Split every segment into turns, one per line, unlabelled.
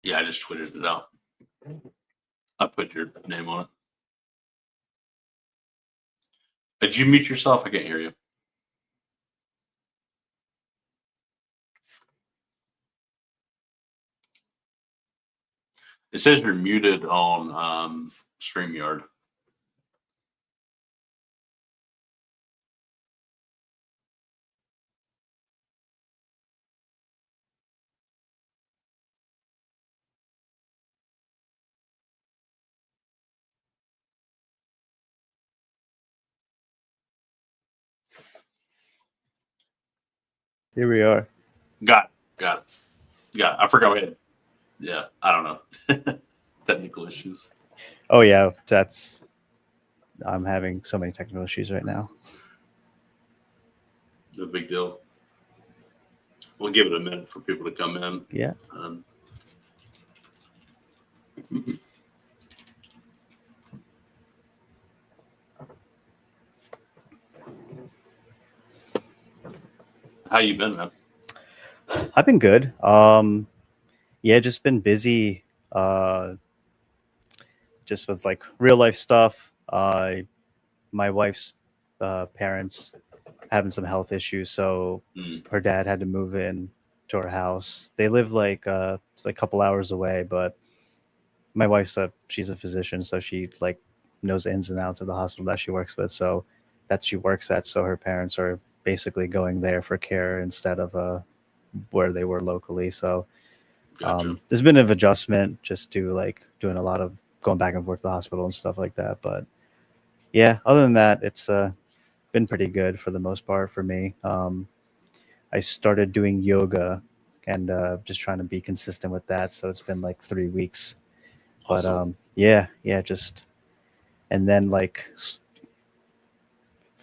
Yeah, I just tweeted it out. I put your name on it. Did you mute yourself? I can't hear you. It says you're muted on StreamYard.
Here we are.
Got it. I forgot we had. Yeah, I don't know. Technical issues.
Oh yeah, I'm having so many technical issues right now.
No big deal. We'll give it a minute for people to come in.
Yeah.
How you been, man?
I've been good. Yeah, just been busy. Just with like real life stuff. My wife's parents having some health issues, so her dad had to move in to our house. They live like a couple hours away, but my wife's she's a physician, so she like knows the ins and outs of the hospital that she works with. So that she works at. So her parents are basically going there for care instead of where they were locally. So
Gotcha.
there's been an adjustment just to like doing a lot of going back and forth to the hospital and stuff like that. But yeah, other than that, it's been pretty good for the most part for me. I started doing yoga and just trying to be consistent with that. So it's been like 3 weeks.
Awesome.
But yeah, just and then like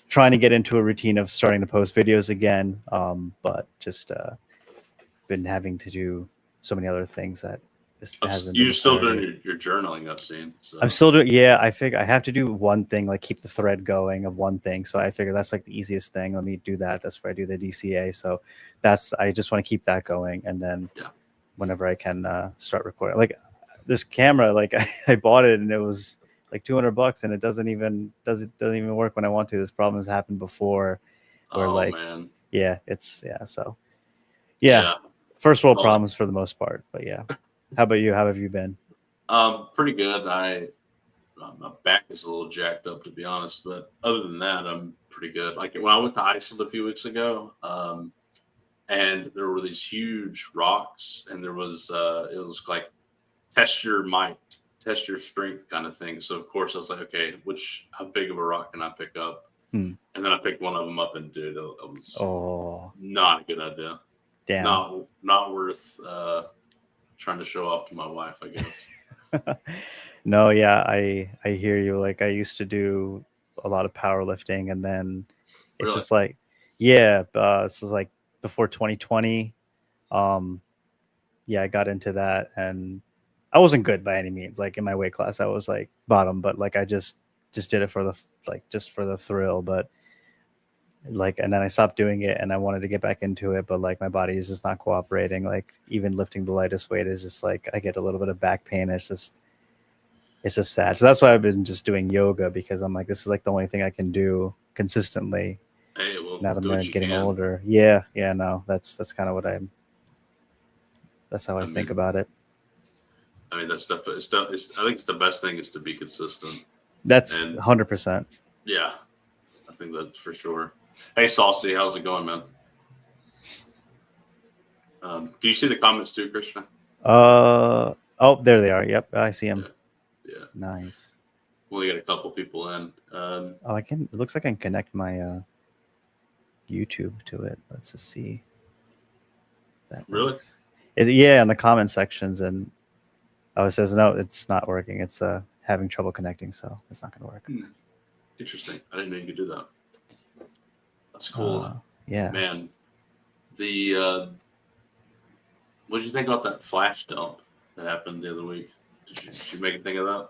trying to get into a routine of starting to post videos again. But just been having to do so many other things that hasn't.
You're still doing your journaling, I've seen. So.
I'm still doing. Yeah, I figure I have to do one thing, like keep the thread going of one thing. So I figure that's like the easiest thing. Let me do that. That's where I do the DCA. So I just want to keep that going, and then whenever I can start recording. Like this camera, like I bought it and it was like $200, and it doesn't even work when I want to. This problem has happened before, where
man.
Yeah, so yeah. First world problems for the most part, but yeah. How about you? How have you been?
Pretty good. My back is a little jacked up, to be honest, but other than that, I'm pretty good. Like when I went to Iceland a few weeks ago, and there were these huge rocks, and there was it was like test your might, test your strength kind of thing. So of course I was like, okay, how big of a rock can I pick up? And then I picked one of them up, and dude, it was not a good idea.
Damn.
Not worth trying to show off to my wife, I guess.
No, yeah, I hear you. Like I used to do a lot of powerlifting, and then it's just like, this is like before 2020. Yeah, I got into that, and I wasn't good by any means. Like in my weight class, I was like bottom, but like I just did it for the thrill. But like, and then I stopped doing it, and I wanted to get back into it, but like my body is just not cooperating. Like even lifting the lightest weight is just like I get a little bit of back pain. It's just sad. So that's why I've been just doing yoga, because I'm like, this is like the only thing I can do consistently.
Hey, well,
now that I'm getting older. Yeah, no, that's kind of that's how I think about it.
I mean, that's stuff. I think it's the best thing is to be consistent.
That's 100%.
Yeah, I think that's for sure. Hey, Saucy, how's it going, man? Can you see the comments too, Krishna?
Oh, there they are. Yep, I see them.
Yeah.
Nice.
We got a couple people in.
I can. It looks like I can connect my YouTube to it. Let's just see.
That really?
Yeah, in the comment sections, and it says no, it's not working. It's having trouble connecting, so it's not going to work.
Interesting. I didn't know you could do that. That's cool.
Yeah,
man. What did you think about that flash dump that happened the other week? Did you make a thing of that?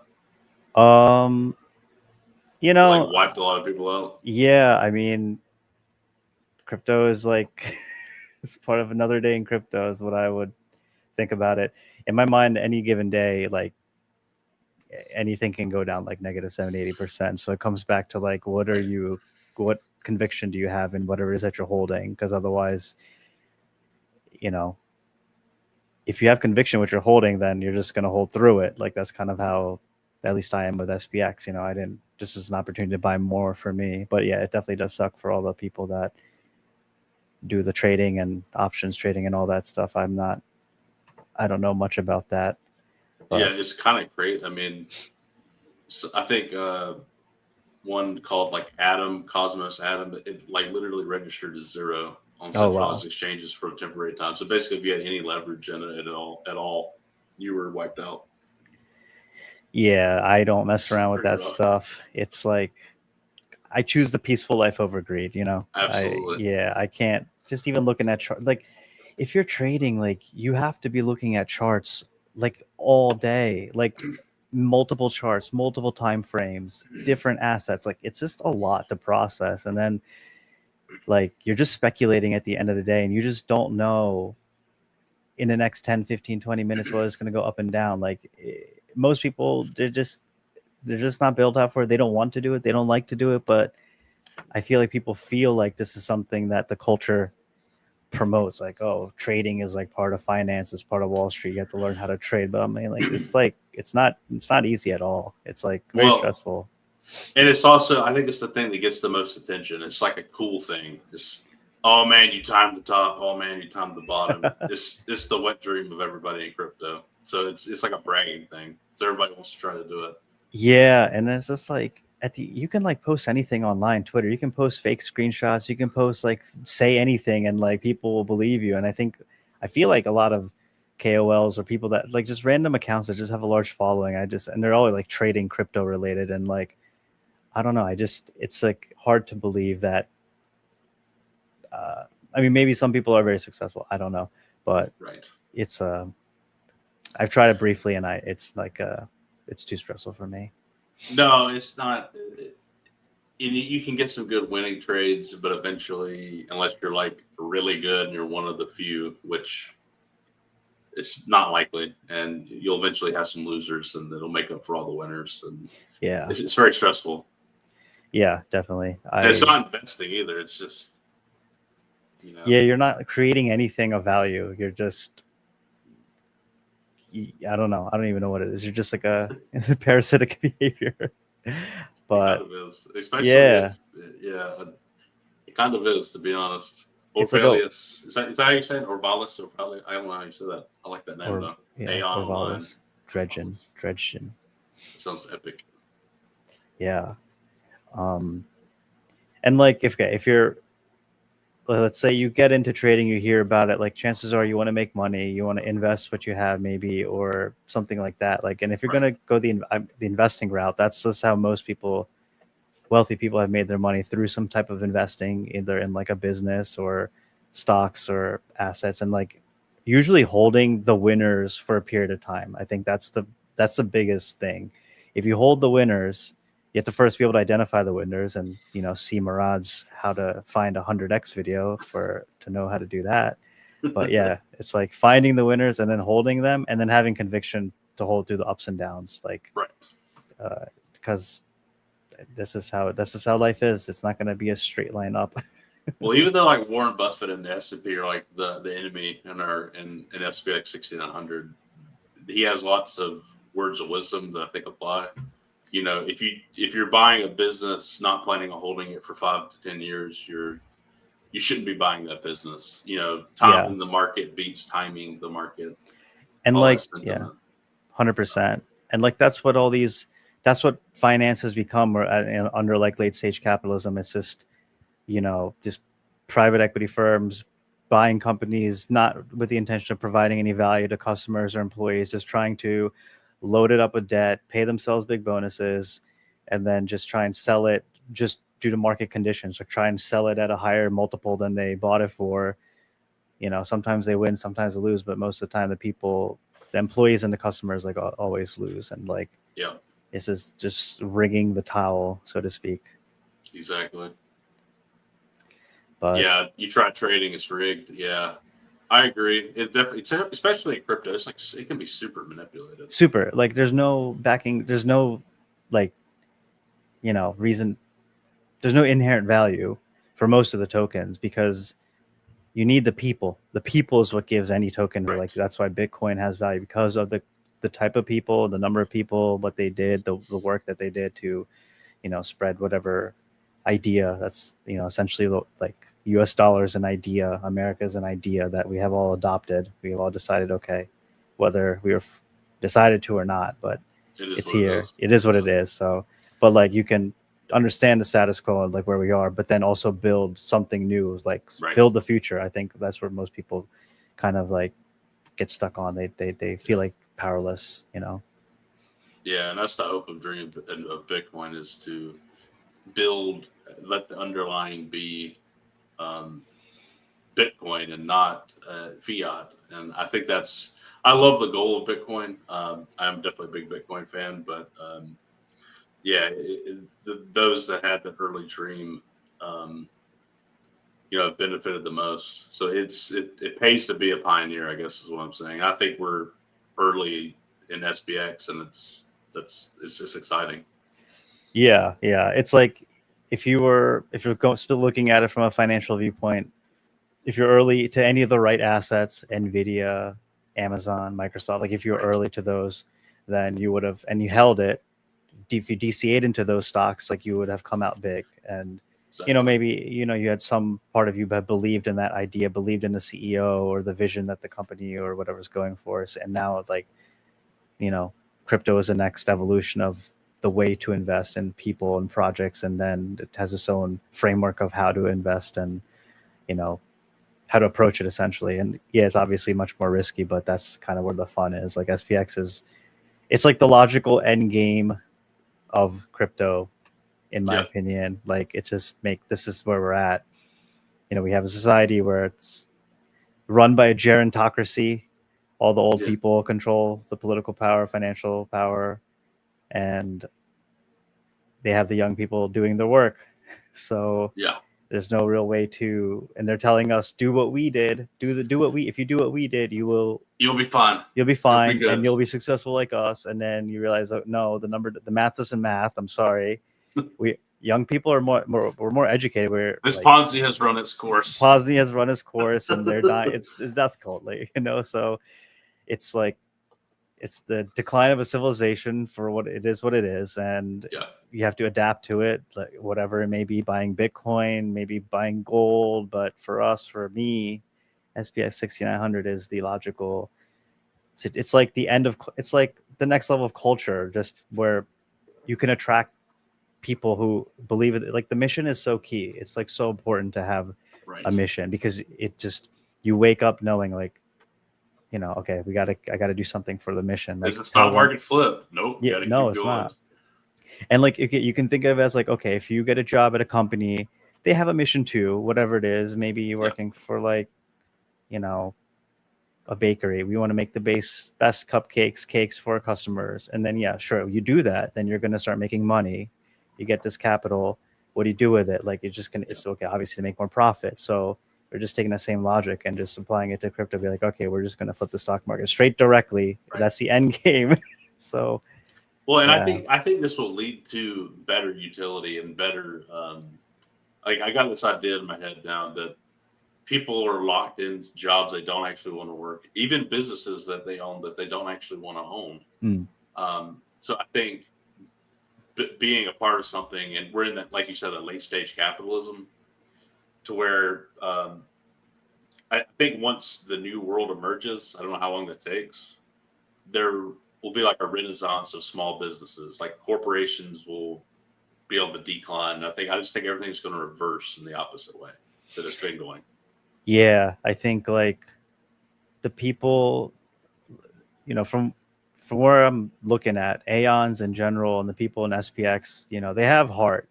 Like wiped a lot of people out.
Yeah, I mean, crypto is like it's part of another day in crypto is what I would think about it. in my mind, any given day, like anything can go down like negative 70-80%. So it comes back to like, what conviction do you have in whatever it is that you're holding? Because otherwise, if you have conviction what you're holding, then you're just going to hold through it. Like that's kind of how at least I am with SPX. I didn't, just as an opportunity to buy more for me. But yeah, it definitely does suck for all the people that do the trading and options trading and all that stuff. I don't know much about that.
But yeah, it's kind of great. I mean, I think one called like Cosmos Atom, it like literally registered as zero on centralized exchanges for a temporary time. So basically, if you had any leverage in it at all, you were wiped out.
Yeah, I don't mess around with that stuff. It's like I choose the peaceful life over greed.
Absolutely.
I can't just even looking at like if you're trading, like you have to be looking at charts like all day, like multiple charts, multiple time frames, different assets. Like it's just a lot to process. And then like you're just speculating at the end of the day and you just don't know in the next 10, 15, 20 minutes whether it's going to go up and down. Like most people, they're just not built out for it. They don't want to do it. They don't like to do it. But I feel like people feel like this is something that the culture promotes, like, oh, trading is like part of finance, it's part of Wall Street, you have to learn how to trade. But I mean, like it's not easy at all. It's like very stressful.
And it's also, I think it's the thing that gets the most attention. It's like a cool thing. It's, oh man, you timed the top, oh man, you timed the bottom. It's the wet dream of everybody in crypto. So it's like a bragging thing. So everybody wants to try to do it.
Yeah, and it's just like you can like post anything online, Twitter. You can post fake screenshots. You can post like say anything, and like people will believe you. And I feel like a lot of KOLs or people that like just random accounts that just have a large following. And they're all like trading crypto related, and like I don't know. It's like hard to believe that. I mean, maybe some people are very successful. I don't know, but
right.
It's I've tried it briefly, and it's like it's too stressful for me.
No, it's not. You can get some good winning trades, but eventually, unless you're like really good and you're one of the few, which it's not likely, and you'll eventually have some losers, and it'll make up for all the winners. And
yeah,
it's very stressful.
Yeah, definitely.
It's not investing either. It's just,
yeah, you're not creating anything of value. You're just, I don't know. I don't even know what it is. You're just like it's a parasitic behavior. But
it kind of is, especially it kind of is, to be honest. Orpheus, is that how you say it? Orvalis? I don't know how you say that. I like that name though.
Yeah, Orvalis. Dredgen.
It sounds epic.
Yeah. And like if you're, let's say you get into trading, you hear about it, like chances are you want to make money, you want to invest what you have maybe, or something like that. Like, and if you're going to go the investing route, that's just how most wealthy people have made their money, through some type of investing, either in like a business or stocks or assets, and like usually holding the winners for a period of time. I think that's the biggest thing. If you hold the winners, you have to first be able to identify the winners, and see Murad's how to find 100x video to know how to do that. But yeah, it's like finding the winners and then holding them, and then having conviction to hold through the ups and downs, like because this is how life is. It's not going to be a straight line up.
Well, even though like Warren Buffett and the S&P are like the enemy in SPX 6900, he has lots of words of wisdom that I think apply. If you're buying a business not planning on holding it for 5 to 10 years, you shouldn't be buying that business. Timing the market beats timing the market.
And 100%. And like that's what finance has become, or under like late stage capitalism. It's just just private equity firms buying companies not with the intention of providing any value to customers or employees, just trying to load it up with debt, pay themselves big bonuses, and then just try and sell it just due to market conditions, or try and sell it at a higher multiple than they bought it for. Sometimes they win, sometimes they lose, but most of the time the employees and the customers like always lose. And like, this is just rigging the towel, so to speak.
Exactly.
But
yeah, you try trading, it's rigged. Yeah. I agree. It definitely, especially in crypto, it's like it can be super manipulated.
Super. Like there's no backing. There's no like, reason. There's no inherent value for most of the tokens because you need the people. The people is what gives any token.
Right.
Like that's why Bitcoin has value because of the type of people, the number of people, what they did, the work that they did to, spread whatever idea that's, essentially like US dollars an idea, America's an idea that we have all adopted. We have all decided, okay, whether we were decided to or not, but it's here. It is what it is. So, but like you can understand the status quo and like where we are, but then also build something new, like build the future. I think that's where most people kind of like get stuck on. They feel like powerless,
Yeah, and that's the hope of dream of Bitcoin is to let the underlying be Bitcoin and not fiat. And I think I love the goal of Bitcoin. I'm definitely a big Bitcoin fan, but yeah, those that had the early dream, benefited the most. So it pays to be a pioneer, I guess is what I'm saying. I think we're early in SPX, and it's just exciting.
Yeah. It's like if you're still looking at it from a financial viewpoint, if you're early to any of the right assets, Nvidia, Amazon, Microsoft, like if you're early to those, then you would have, and you held it. If you DCA'd into those stocks, like you would have come out big. And
Exactly.
maybe you had some part of you that believed in that idea, believed in the CEO or the vision that the company or whatever's going for. And now like crypto is the next evolution of the way to invest in people and projects, and then it has its own framework of how to invest and how to approach it essentially. And yeah, it's obviously much more risky, but that's kind of where the fun is. Like SPX it's like the logical end game of crypto, in my opinion. Like it just this is where we're at. We have a society where it's run by a gerontocracy. All the old people control the political power, financial power, and they have the young people doing the work. So there's no real way to, and they're telling us, do what we did, if you do what we did, you'll
be fine.
You'll be fine, and you'll be successful like us. And then you realize, oh, no, the math isn't math. I'm sorry. Young people are we're more educated.
This Ponzi has run its course.
Ponzi has run its course, and they're dying. It's death cult, so it's like it's the decline of a civilization for what it is, and you have to adapt to it, like whatever it may be, buying Bitcoin, maybe buying gold. But for me, SPX 6900 is the logical. It's like it's like the next level of culture, just where you can attract people who believe it. Like the mission is so key. It's like so important to have a mission, because it just, you wake up knowing like, okay, I gotta do something for the mission. Like,
is the stock market flip? Nope.
Yeah, no, it's not. And like you can think of it as like, okay, if you get a job at a company, they have a mission too, whatever it is. Maybe you're working for like, a bakery. We want to make the best cakes for our customers. And then, sure, you do that. Then you're going to start making money. You get this capital. What do you do with it? Like you're just going to, it's okay, obviously, to make more profit. So we're just taking the same logic and just applying it to crypto. Be like, okay, we're just going to flip the stock market straight directly. That's the end game. So,
well, and I think this will lead to better utility and better, like I got this idea in my head now that people are locked in jobs they don't actually want to work, even businesses that they own that they don't actually want to own. So I think being a part of something, and we're in that, like you said, that late stage capitalism, to where I think once the new world emerges, I don't know how long that takes, there will be like a renaissance of small businesses. Like corporations will be on the decline. I just think everything's going to reverse in the opposite way that it's been going.
Yeah, I think like the people, from where I'm looking at Aeons in general and the people in SPX, they have heart,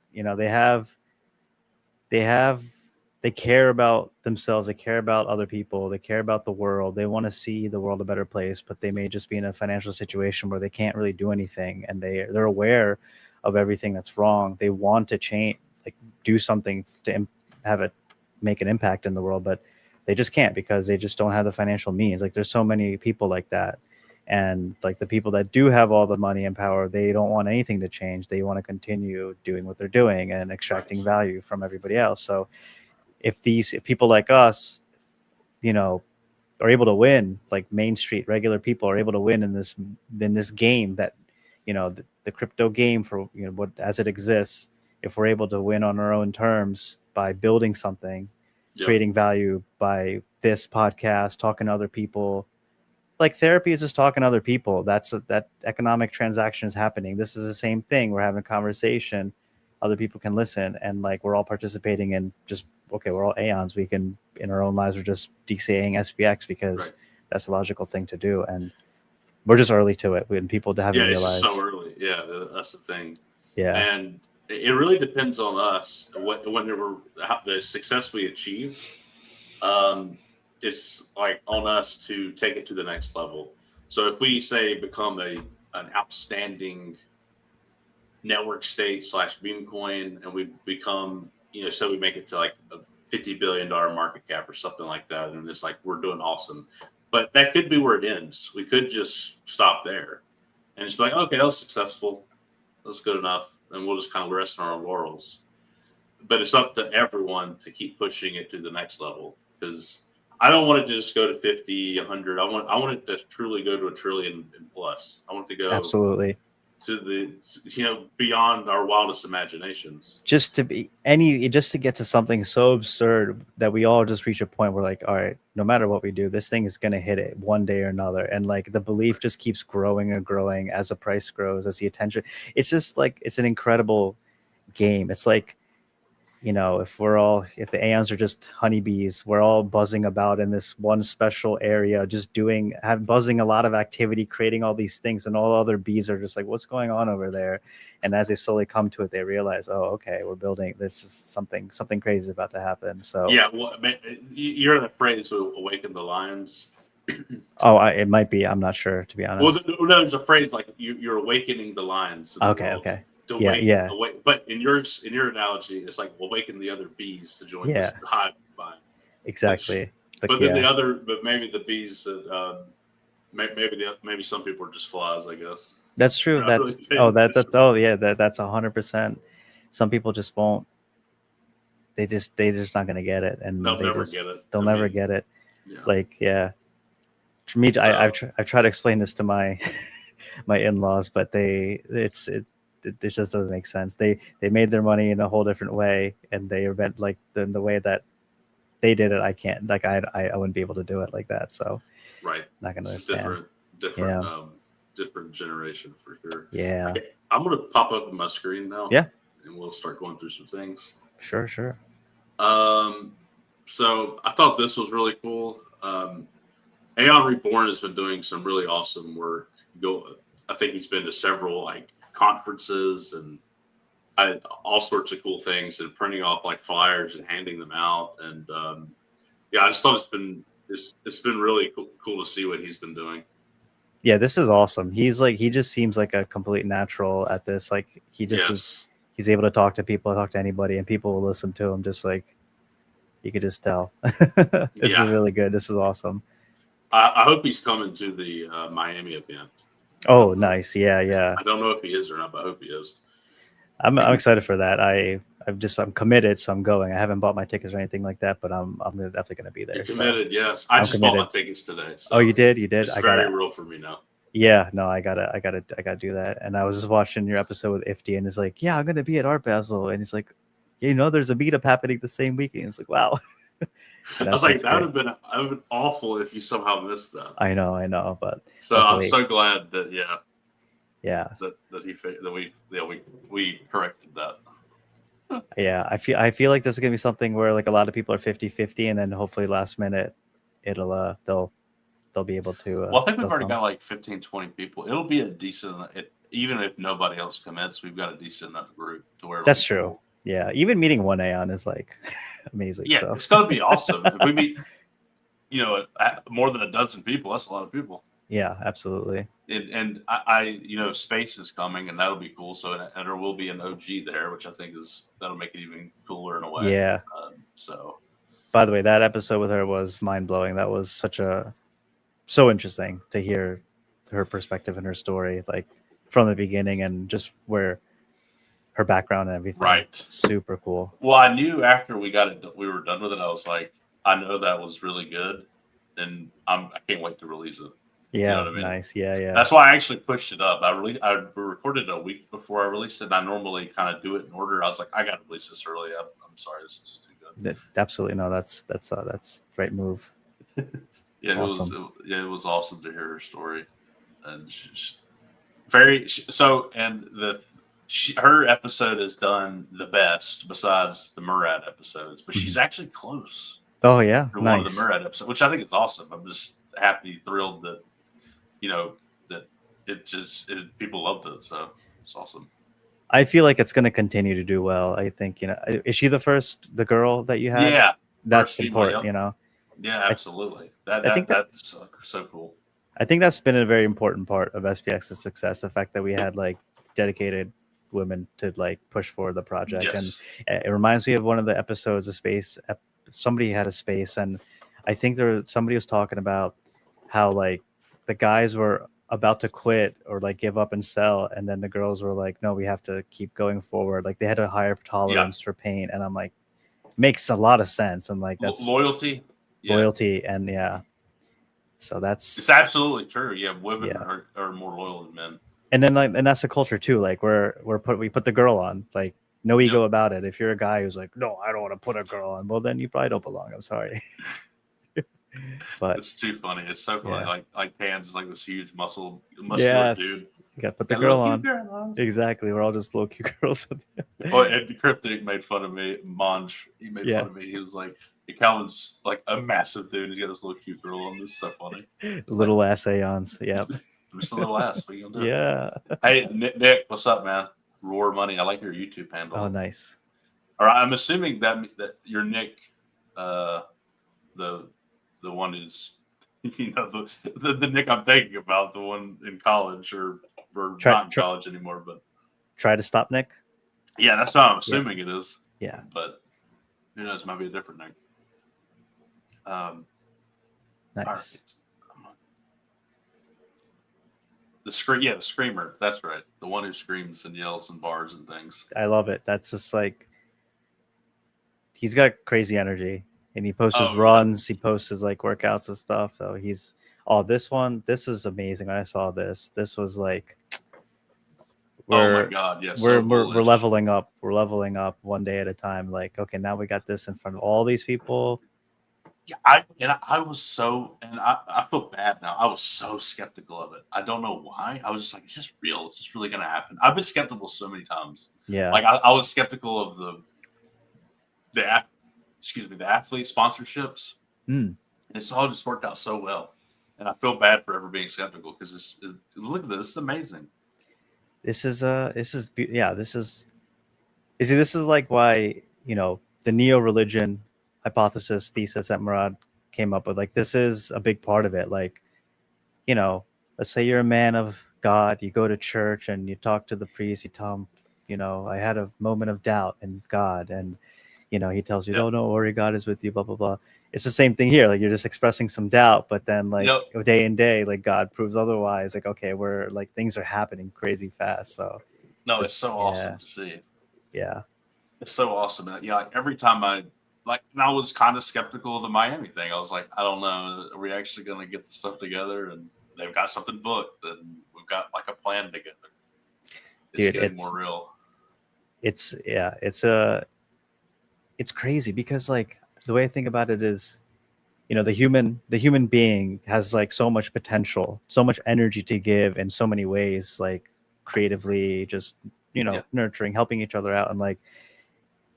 they care about themselves. They care about other people. They care about the world. They want to see the world a better place, but they may just be in a financial situation where they can't really do anything. And they're aware of everything that's wrong. They want to change, like do something to have it make an impact in the world, but they just can't because they just don't have the financial means. Like there's so many people like that. And like the people that do have all the money and power, they don't want anything to change. They want to continue doing what they're doing and extracting value from everybody else. So if people like us, you know, are able to win, like Main Street regular people are able to win in this game that, you know, the crypto game for, you know, what as it exists, if we're able to win on our own terms by building something, creating value by this podcast, talking to other people. Like therapy is just talking to other people. That economic transaction is happening. This is the same thing. We're having a conversation. Other people can listen, and like we're all participating in just okay. We're all aeons. We can in our own lives. We're just DCAing SPX because that's a logical thing to do, and we're just early to it. When people haven't realized.
It's just so early. Yeah, that's the thing.
Yeah,
and it really depends on us. The success we achieve. It's like on us to take it to the next level. So if we say become an outstanding network state / meme coin, and we become, you know, so we make it to like a $50 billion market cap or something like that, and it's like we're doing awesome. But that could be where it ends. We could just stop there and just be like, okay, that was successful, that's good enough, and we'll just kind of rest on our laurels. But it's up to everyone to keep pushing it to the next level, because I don't want it to just go to 50, 100. I want it to truly go to a trillion and plus. I want it to go
absolutely
to the, you know, beyond our wildest imaginations.
Just to get to something so absurd that we all just reach a point where like, all right, no matter what we do, this thing is going to hit it one day or another. And like the belief just keeps growing and growing as the price grows, as the attention. It's just like, it's an incredible game. It's like, you know, if the aeons are just honeybees, we're all buzzing about in this one special area, just buzzing a lot of activity, creating all these things, and all other bees are just like, what's going on over there? And as they slowly come to it, they realize, oh, okay, we're building, this is something crazy is about to happen. So
yeah, well, you're in the phrase to awaken the lions.
it might be, I'm not sure, to be honest.
Well, there's a phrase like you're awakening the lions.
Okay.
Yeah. But in your analogy, it's like awaken the other bees to join this hive mind.
Exactly.
But maybe the bees that maybe some people are just flies, I guess.
That's true. That's 100%. Some people just won't. They're just not gonna get it, and
they'll never get it.
They'll never get it.
Yeah.
Like For me, I've tried to explain this to my my in-laws, but it just doesn't make sense. They made their money in a whole different way, and they event like the way that they did it. I can't, like, I wouldn't be able to do it like that. So not gonna understand.
Different generation for sure.
Yeah.
Okay, I'm gonna pop up on my screen now.
Yeah.
And we'll start going through some things.
Sure.
So I thought this was really cool. Aeon Reborn has been doing some really awesome work. I think he's been to several like conferences and all sorts of cool things, and printing off like flyers and handing them out. And I just thought it's been really cool to see what he's been doing.
Yeah, this is awesome. He just seems like a complete natural at this. Like he just he's able to talk to people, talk to anybody, and people will listen to him. Just like you could just tell. This is really good. This is awesome.
I hope he's coming to the Miami event.
Oh, nice. Yeah.
I don't know if he is or not, but I hope he is.
I'm excited for that. I'm committed, so I'm going. I haven't bought my tickets or anything like that, but I'm definitely going to be there.
You're committed, yes. I just bought my tickets today. So
oh, you did? You did?
It's very real for me now.
Yeah, no, I gotta do that. And I was just watching your episode with Ifty, and it's like, yeah, I'm gonna be at Art Basel, and he's like, you know, there's a meetup happening the same weekend. It's like, wow.
I was like, that would have been awful if you somehow missed that.
I know, but
so I'm so glad that we corrected that.
Yeah, I feel like this is gonna be something where like a lot of people are 50-50, and then hopefully last minute it'll they'll be able to.
Well, I think we've already got like 15-20 people. It'll be a decent, even if nobody else commits, we've got a decent enough group to where.
That's true. Cool. Yeah, even meeting one Aeon is like amazing.
Yeah, so. It's gonna be awesome. If we meet, more than a dozen people, that's a lot of people.
Yeah, absolutely.
And space is coming, and that'll be cool. So and there will be an OG there, which I think that'll make it even cooler in a way.
Yeah. By the way, that episode with her was mind blowing. That was so interesting to hear her perspective and her story, like from the beginning and just where her background and everything.
Right.
Super cool.
Well, I knew after we were done with it. I was like, I know that was really good, and I can't wait to release it.
Yeah,
you know what I mean?
Nice. Yeah.
That's why I actually pushed it up. I recorded it a week before I released it. And I normally kind of do it in order. I was like, I got to release this early. I'm sorry, this is just too good.
Absolutely no. That's the right move.
Yeah,
Awesome.
it was awesome to hear her story, and her episode is done the best besides the Murad episodes, but she's actually close.
Oh yeah,
to
nice.
One of the Murad episodes, which I think is awesome. I'm just thrilled that that people loved it, so it's awesome.
I feel like it's going to continue to do well. I think is she the girl that you had?
Yeah,
that's important.
Yeah, absolutely. That's so cool.
I think that's been a very important part of SPX's success. The fact that we had like dedicated women to like push forward the project.
Yes.
And it reminds me of one of the episodes of Space. Somebody had a space, and I think somebody was talking about how like the guys were about to quit or like give up and sell, and then the girls were like, no, we have to keep going forward. Like they had a higher tolerance for pain, and I'm like, makes a lot of sense. And like that's
loyalty
and so
it's absolutely true. Yeah, women are more loyal than men.
And then and that's the culture too. Like we put the girl on, like no ego about it. If you're a guy who's like, no, I don't want to put a girl on, well then you probably don't belong. I'm sorry. But
it's too funny. It's so funny.
Yeah.
Like Pam's is like this huge muscular dude.
You got to put the girl on. Exactly. We're all just little cute girls.
Oh, and Cryptic made fun of me. He made fun of me. He was like, Calvin's like a massive dude. He's got this little cute girl on. This is so funny.
Little ass aeons. Yep.
I'm just a little ass. What are you gonna do?
Yeah.
Hey, Nick, what's up, man? Roar Money. I like your YouTube handle.
Oh, nice.
All right. I'm assuming that you're Nick, the one who's, the Nick I'm thinking about, the one in college or not in college anymore, but
try to stop Nick.
Yeah, that's what I'm assuming it is.
Yeah,
but who knows? It might be a different Nick.
Nice.
The screamer. That's right. The one who screams and yells in bars and things.
I love it. That's just like he's got crazy energy. And he posts his runs, he posts his like workouts and stuff. So this is amazing. When I saw this was like,
oh my God, yes.
We're leveling up. We're leveling up one day at a time. Like, okay, now we got this in front of all these people.
Yeah, I feel bad now. I was so skeptical of it. I don't know why. I was just like, is this real? Is this really going to happen? I've been skeptical so many times.
Yeah.
Like I was skeptical of the athlete sponsorships.
And
it's all just worked out so well. And I feel bad for ever being skeptical because look at this. This is amazing. This is
like why, the neo-religion hypothesis thesis that Murad came up with, like this is a big part of it. Like, let's say you're a man of God, you go to church and you talk to the priest, you tell him, I had a moment of doubt in God, and he tells you, don't worry, God is with you, blah, blah, blah. It's the same thing here. Like you're just expressing some doubt, but then like day in day, like God proves otherwise. Like, okay, we're like, things are happening crazy fast. So
no, it's so awesome to see.
Yeah.
It's so awesome. Like every time I was kind of skeptical of the Miami thing. I was like, I don't know. Are we actually going to get the stuff together? And they've got something booked and we've got like a plan together. It's getting more real.
It's crazy because like the way I think about it is, the human being has like so much potential, so much energy to give in so many ways, like creatively, just, nurturing, helping each other out. And like,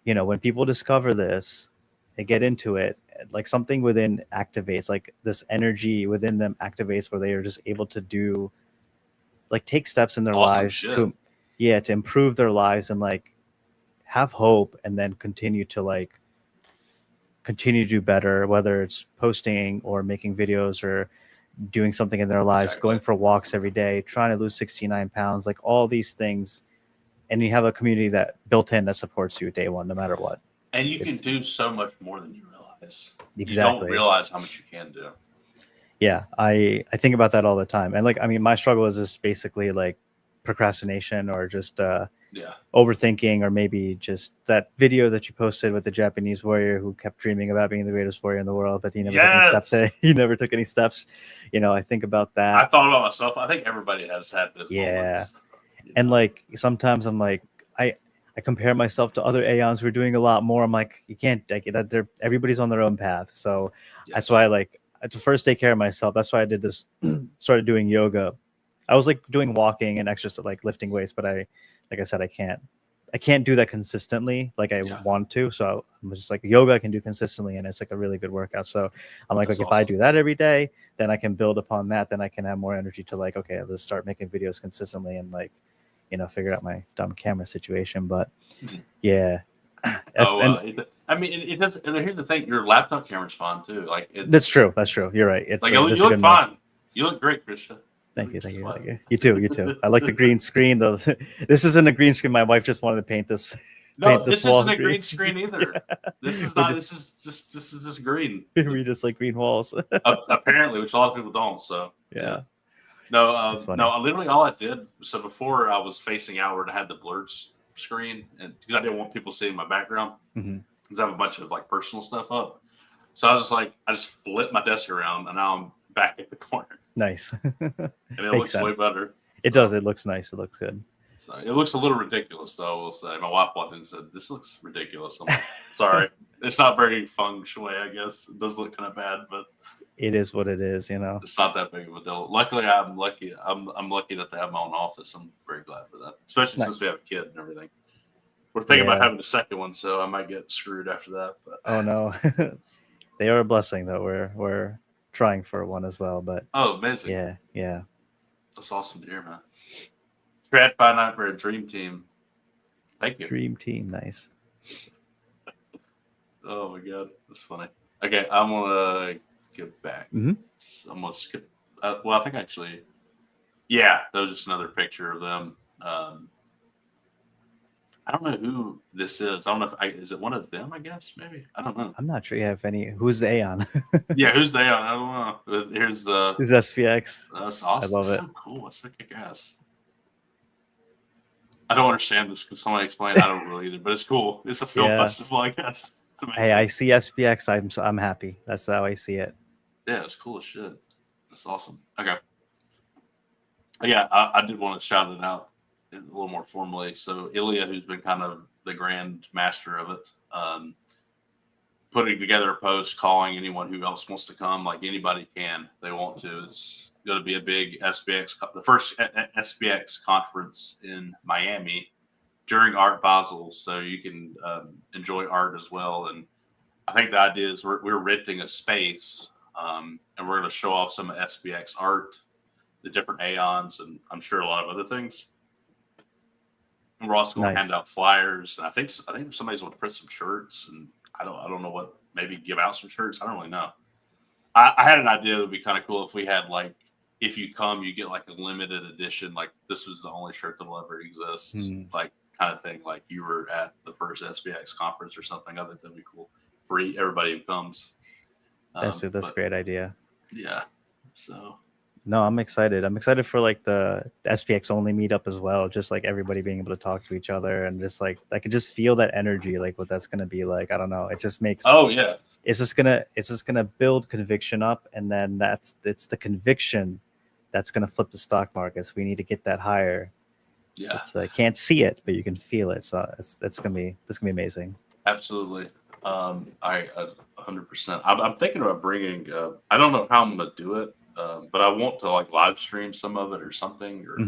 when people discover this, they get into it, like something within activates, like this energy within them activates where they are just able to do, like take steps in their lives to improve their lives and like have hope, and then continue to do better, whether it's posting or making videos or doing something in their lives, going for walks every day, trying to lose 69 pounds, like all these things. And you have a community that built in that supports you day one, no matter what.
And you can do so much more than you realize. nice.
Exactly.
You don't realize how much you can do.
Yeah, I think about that all the time. And like, I mean, my struggle is just basically like procrastination or just overthinking, or maybe just that video that you posted with the Japanese warrior who kept dreaming about being the greatest warrior in the world, but he never took any steps. He never took any steps. You know, I think about that.
I thought about myself. I think everybody has had those moments.
And like sometimes I'm like, I compare myself to other Aeons who are doing a lot more. I'm like, you can't, like, that everybody's on their own path. So that's why I to first take care of myself. That's why I did this, started doing yoga. I was like doing walking and exercise, like lifting weights, but like I said, I can't do that consistently like I want to. So I'm just like, yoga I can do consistently, and it's like a really good workout. So I'm like, if I do that every day, then I can build upon that. Then I can have more energy to like, okay, let's start making videos consistently and like, you know, figure out my dumb camera situation. But yeah.
I mean, it does. And here's the thing: your laptop camera's fine too. Like
that's true. That's true. You're right. It's
like you look fine. You look great, Krishna.
Thank you. You too. I like the green screen though. This isn't a green screen. My wife just wanted to paint this.
No, this isn't a green screen either. This is not. This is just green.
We just like green walls.
Apparently, which a lot of people don't. So
yeah.
No, no. Literally, all I did. So before I was facing outward, I had the blurred screen, and because I didn't want people seeing my background, because I have a bunch of like personal stuff up. So I was just like, I just flipped my desk around, and now I'm back at the corner.
Nice.
And it looks way better.
It does. It looks nice. It looks good.
So it looks a little ridiculous, though. I will say. My wife walked in and said, "This looks ridiculous." I'm like, sorry, it's not very feng shui. I guess it does look kind of bad, but
it is what it is. You know,
it's not that big of a deal. Luckily, I'm lucky. I'm lucky that they have my own office. I'm very glad for that, especially since we have a kid and everything. We're thinking about having a second one, so I might get screwed after that. But
oh no, they are a blessing though. We're trying for one as well, but
amazing.
Yeah,
that's awesome to hear, man. Trad Finite for a dream team. Thank you.
Dream team, nice.
Oh my god, that's funny. Okay, I'm gonna get back. I'm gonna skip. Well, I think actually, that was just another picture of them. I don't know who this is. I don't know if is it one of them. I guess maybe. I don't know.
I'm not sure you have any. Who's the Aeon?
Who's the Aeon? I don't know. Here's the.
Who's SPX?
That's awesome.
I love it.
So cool. It's like kick ass. I don't understand this because somebody explained. I don't really either, but it's cool. It's a film festival, I guess.
Hey, I see SPX. I'm happy. That's how I see it.
Yeah, it's cool as shit. That's awesome. Okay. Yeah, I did want to shout it out a little more formally. So Ilya, who's been kind of the grand master of it, putting together a post calling anyone who else wants to come, like anybody can, they want to. It's going to be a big SPX, the first SPX conference in Miami during Art Basel, so you can enjoy art as well. And I think the idea is we're renting a space, and we're going to show off some of SPX art, the different Aeons, and I'm sure a lot of other things. And we're also going to hand out flyers, and I think somebody's going to print some shirts, and I don't know what, maybe give out some shirts. I don't really know. I had an idea that would be kind of cool if we had like, if you come, you get like a limited edition, like this was the only shirt that will ever exist, like kind of thing. Like you were at the first SPX conference or something. I think that'd be cool for everybody who comes.
That's a great idea.
Yeah. So.
No, I'm excited. I'm excited for like the SPX only meetup as well. Just like everybody being able to talk to each other and just like I could just feel that energy, like what that's gonna be like. I don't know. It just makes.
Oh yeah.
It's just gonna build conviction up, and then it's the conviction that's gonna flip the stock markets. We need to get that higher.
Yeah.
It's can't see it, but you can feel it. So it's gonna be amazing.
Absolutely. I 100%. I'm thinking about bringing. I don't know how I'm gonna do it. But I want to like live stream some of it or something, or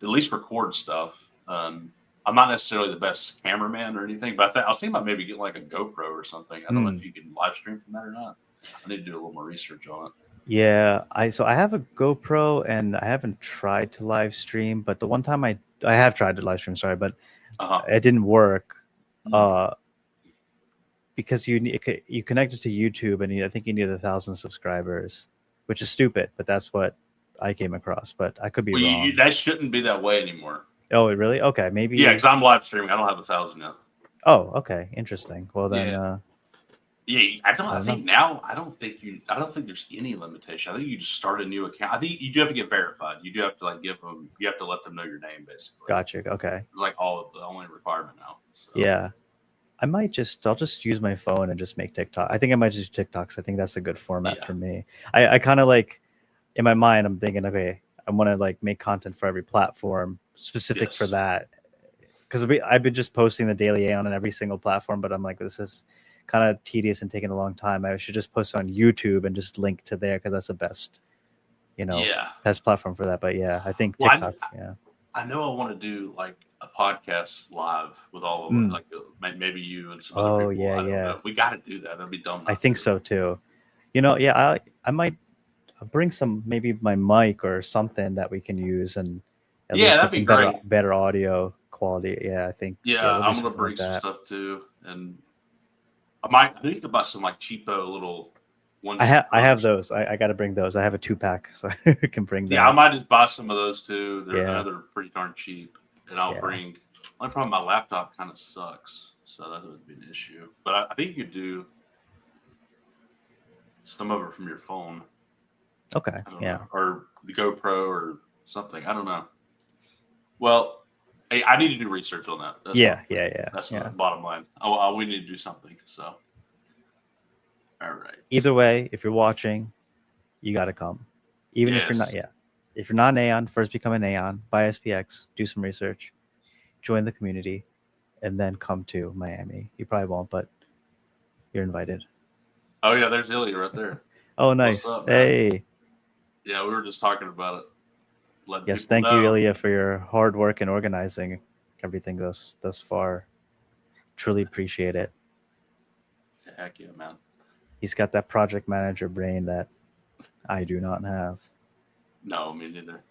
at least record stuff. I'm not necessarily the best cameraman or anything, but I was thinking about maybe getting like a GoPro or something. I don't know if you can live stream from that or not. I need to do a little more research on it.
Yeah, I have a GoPro and I haven't tried to live stream, but the one time I have tried to live stream, sorry, but it didn't work. Because you connected to YouTube and I think you need 1,000 subscribers. Which is stupid, but that's what I came across. But I could be wrong.
That shouldn't be that way anymore.
Oh, it really? Okay, maybe.
Yeah, because I'm live streaming. I don't have 1,000 yet.
Oh, okay, interesting. Well then,
Yeah, I think now I don't think there's any limitation. I think you just start a new account. I think you do have to get verified. You do have to like you have to let them know your name basically.
Gotcha. Okay.
It's like the only requirement now. So.
Yeah. I'll just use my phone and just make TikTok. I think I might just do TikToks. I think that's a good format for me. I kind of like, in my mind, I'm thinking, okay, I want to like make content for every platform specific for that. Because I've been just posting the Daily Aeon on every single platform, but I'm like, this is kind of tedious and taking a long time. I should just post on YouTube and just link to there because that's the best, best platform for that. But yeah, I think TikTok.
I know I want to do like a podcast live with all of them, like maybe you and some other people. I don't know. We got to do that. That'd be dumb.
I think so too. I might bring maybe my mic or something that we can use and at least get some better audio quality. Yeah, I think.
Yeah, I'm gonna bring some stuff too, and I think you could buy some like cheapo little ones.
I have those. I got to bring those. I have a 2-pack, so I can bring that.
Yeah, I might just buy some of those too. They're pretty darn cheap, and I'll bring. Only problem, my laptop kind of sucks, so that would be an issue. But I think you could do some of it from your phone.
Okay. Yeah.
Or the GoPro or something. I don't know. Well, hey, I need to do research on that.
That's
the bottom line. We need to do something. So, all right.
Either way, if you're watching, you got to come. Even if you're not, if you're not an Aeon, first become an Aeon, buy SPX, do some research, join the community, and then come to Miami. You probably won't, but you're invited.
Oh yeah, there's Ilya right there.
Oh, nice. Up, hey.
Yeah, we were just talking about it.
Yes, thank you, Ilya, for your hard work in organizing everything thus far. Truly appreciate it.
Heck yeah, man.
He's got that project manager brain that I do not have.
No, me neither.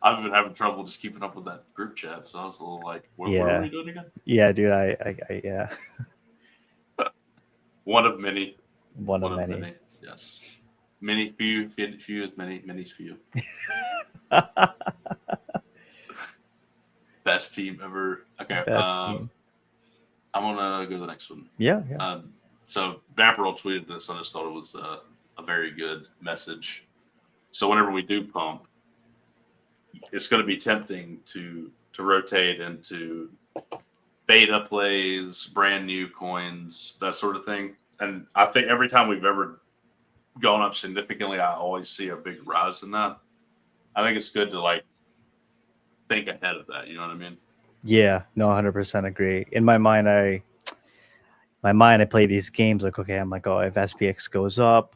I've been having trouble just keeping up with that group chat, so I was a little like, what are we doing again?
Yeah, dude, I
One of many.
One of many.
Yes. Many, few is many, many's few. Best team ever. Okay.
Best team.
I'm gonna go to the next one.
Yeah.
So Vaporol tweeted this. I just thought it was a very good message. So whenever we do pump, it's going to be tempting to rotate into beta plays, brand new coins, that sort of thing. And I think every time we've ever gone up significantly, I always see a big rise in that. I think it's good to like think ahead of that. You know what I mean?
Yeah, no, 100% agree. In my mind, I play these games like, okay, I'm like, oh, if SPX goes up,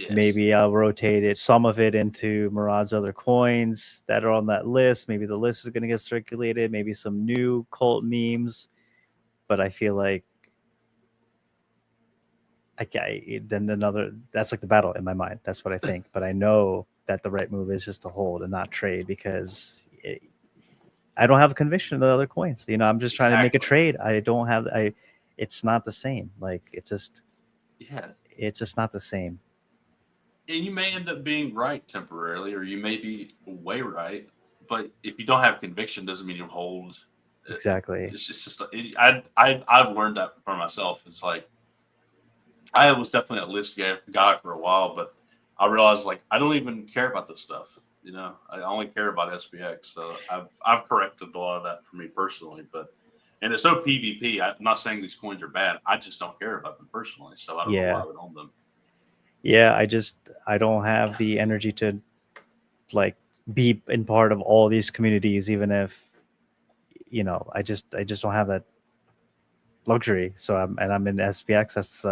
maybe I'll rotate it, some of it into Murad's other coins that are on that list. Maybe the list is going to get circulated, maybe some new cult memes. But I feel like that's like the battle in my mind. That's what I think. But I know that the right move is just to hold and not trade because I don't have a conviction of the other coins. I'm just trying to make a trade. It's not the same. Like it's just not the same.
And you may end up being right temporarily, or you may be way right. But if you don't have conviction, doesn't mean you hold.
Exactly.
It's just I've learned that for myself. It's like I was definitely a list guy for a while, but I realized like I don't even care about this stuff. I only care about SPX. So I've corrected a lot of that for me personally. And it's no PvP. I'm not saying these coins are bad. I just don't care about them personally. So I don't know why I would own them.
Yeah, I don't have the energy to like be in part of all these communities, even if I just don't have that luxury. So I'm in SPX. That's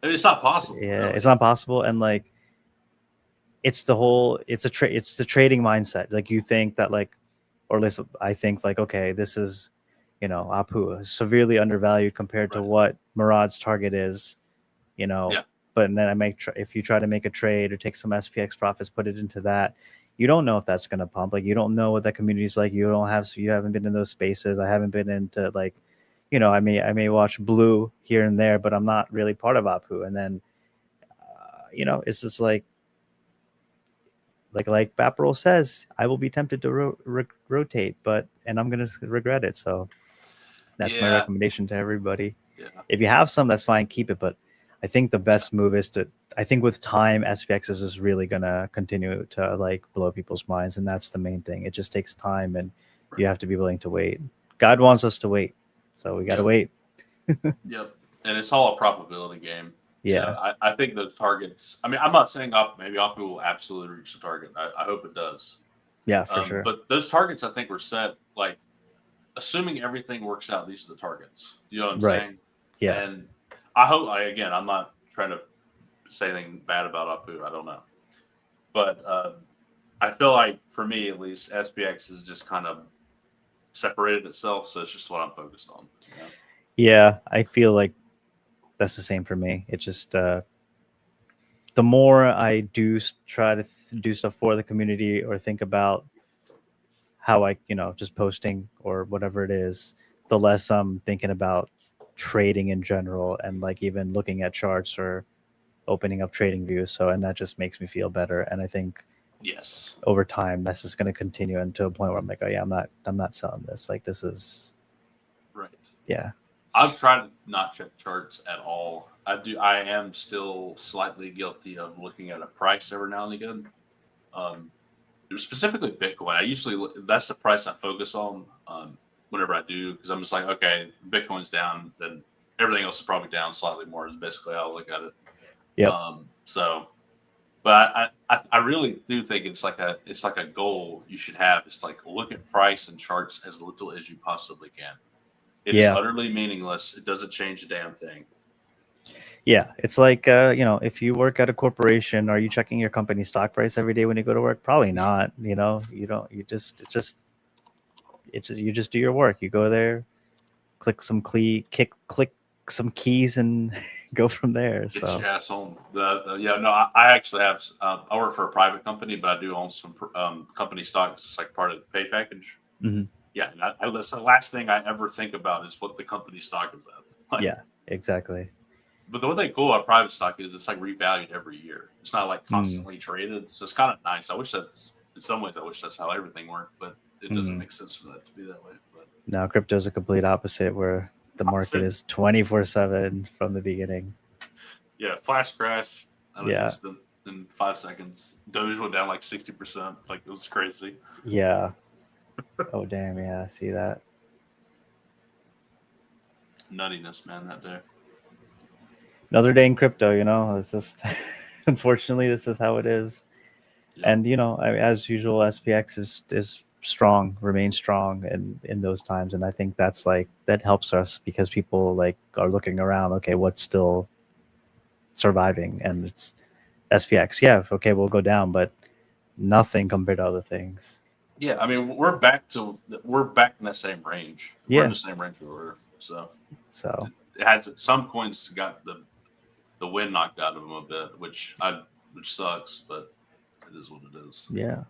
it's not possible.
Yeah,
really.
It's not possible. And like it's the trading mindset. Like you think that like, or at least I think like, okay, this is Apu is severely undervalued compared to what Murad's target is, But then if you try to make a trade or take some SPX profits, put it into that, you don't know if that's going to pump. Like you don't know what that community is like. You haven't been in those spaces. I haven't been into like, I may watch Blue here and there, but I'm not really part of Apu. And then, it's just like Vaporol says, I will be tempted to rotate, and I'm going to regret it. So that's my recommendation to everybody. if you have some, that's fine, keep it. But I think the best move is to, I think with time, SPX is just really gonna continue to like blow people's minds, and that's the main thing. It just takes time, and you have to be willing to wait. God wants us to wait, so we gotta wait.
Yep, and it's all a probability game.
Yeah.
I think those targets. I mean, I'm not saying maybe Oppo will absolutely reach the target. I hope it does.
Yeah, for sure.
But those targets, I think, were set like assuming everything works out. These are the targets. You know what I'm saying?
Yeah.
And I hope. Again, I'm not trying to say anything bad about Apu. I don't know, but I feel like for me at least, SPX has just kind of separated itself. So it's just what I'm focused on. You know?
Yeah, I feel like that's the same for me. It just the more I do try to do stuff for the community or think about how I, just posting or whatever it is, the less I'm thinking about trading in general and like even looking at charts or opening up trading views. So, and that just makes me feel better. And I think over time, that's just going to continue until a point where I'm like, oh yeah, I'm not selling this. Like this is
right.
Yeah.
I've tried to not check charts at all. I am still slightly guilty of looking at a price every now and again. Specifically Bitcoin. That's the price I focus on whenever I do, because I'm just like, okay, Bitcoin's down, then everything else is probably down slightly more. Is basically how I look at it.
Yeah.
But I really do think it's like a goal you should have. It's like look at price and charts as little as you possibly can. It is utterly meaningless. It doesn't change a damn thing.
Yeah, it's like if you work at a corporation, are you checking your company stock price every day when you go to work? Probably not. You don't. You just do your work. You go there, click some click some keys, and go from there. So
get your ass home. I actually have. I work for a private company, but I do own some company stocks. It's like part of the pay package.
Mm-hmm.
Yeah, and that's the last thing I ever think about is what the company stock is at. Like,
yeah, exactly.
But the one thing cool about private stock is it's like revalued every year. It's not like constantly traded. So it's kind of nice. In some ways, I wish that's how everything worked, but it doesn't make sense for that to be that way. But
now crypto's a complete opposite, where the market is 24/7 from the beginning.
Yeah, flash crash. In 5 seconds. Doge went down like 60%. Like it was crazy.
Yeah. Oh damn! Yeah, I see that.
Nuttiness, man, that day.
Another day in crypto, it's just unfortunately this is how it is. Yeah. And as usual, SPX is strong, remains strong in those times, and I think that's that helps us because people are looking around. Okay, what's still surviving? And it's SPX. Yeah, okay, we'll go down, but nothing compared to other things.
Yeah, I mean we're back in the same range. We're in the same range we were. So it has some coins got the wind knocked out of them a bit, which sucks, but it is what it is.
Yeah.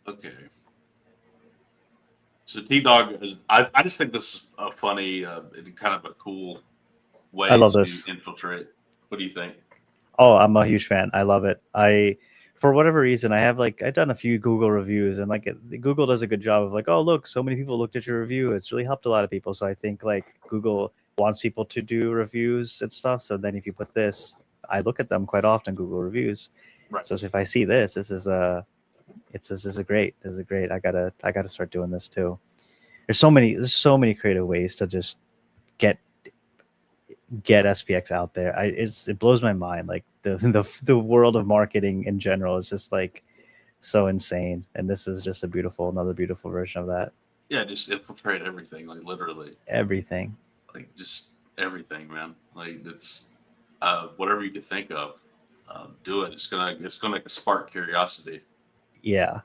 Okay. So T-Dog is. I just think this is a funny, kind of a cool way to infiltrate. What do you think?
Oh, I'm a huge fan. I love it. For whatever reason, I've done a few Google reviews, and Google does a good job of oh look, so many people looked at your review. It's really helped a lot of people. So I think Google wants people to do reviews and stuff. So then if you put this, I look at them quite often, Google reviews.
Right.
So if I see this is great. This is great. I gotta start doing this too. There's so many creative ways to just get SPX out there. It blows my mind. The world of marketing in general is just so insane, and this is just another beautiful version of that.
Yeah, just infiltrate everything, literally
everything,
just everything, man. It's whatever you could think of, do it. It's gonna spark curiosity.
Yeah,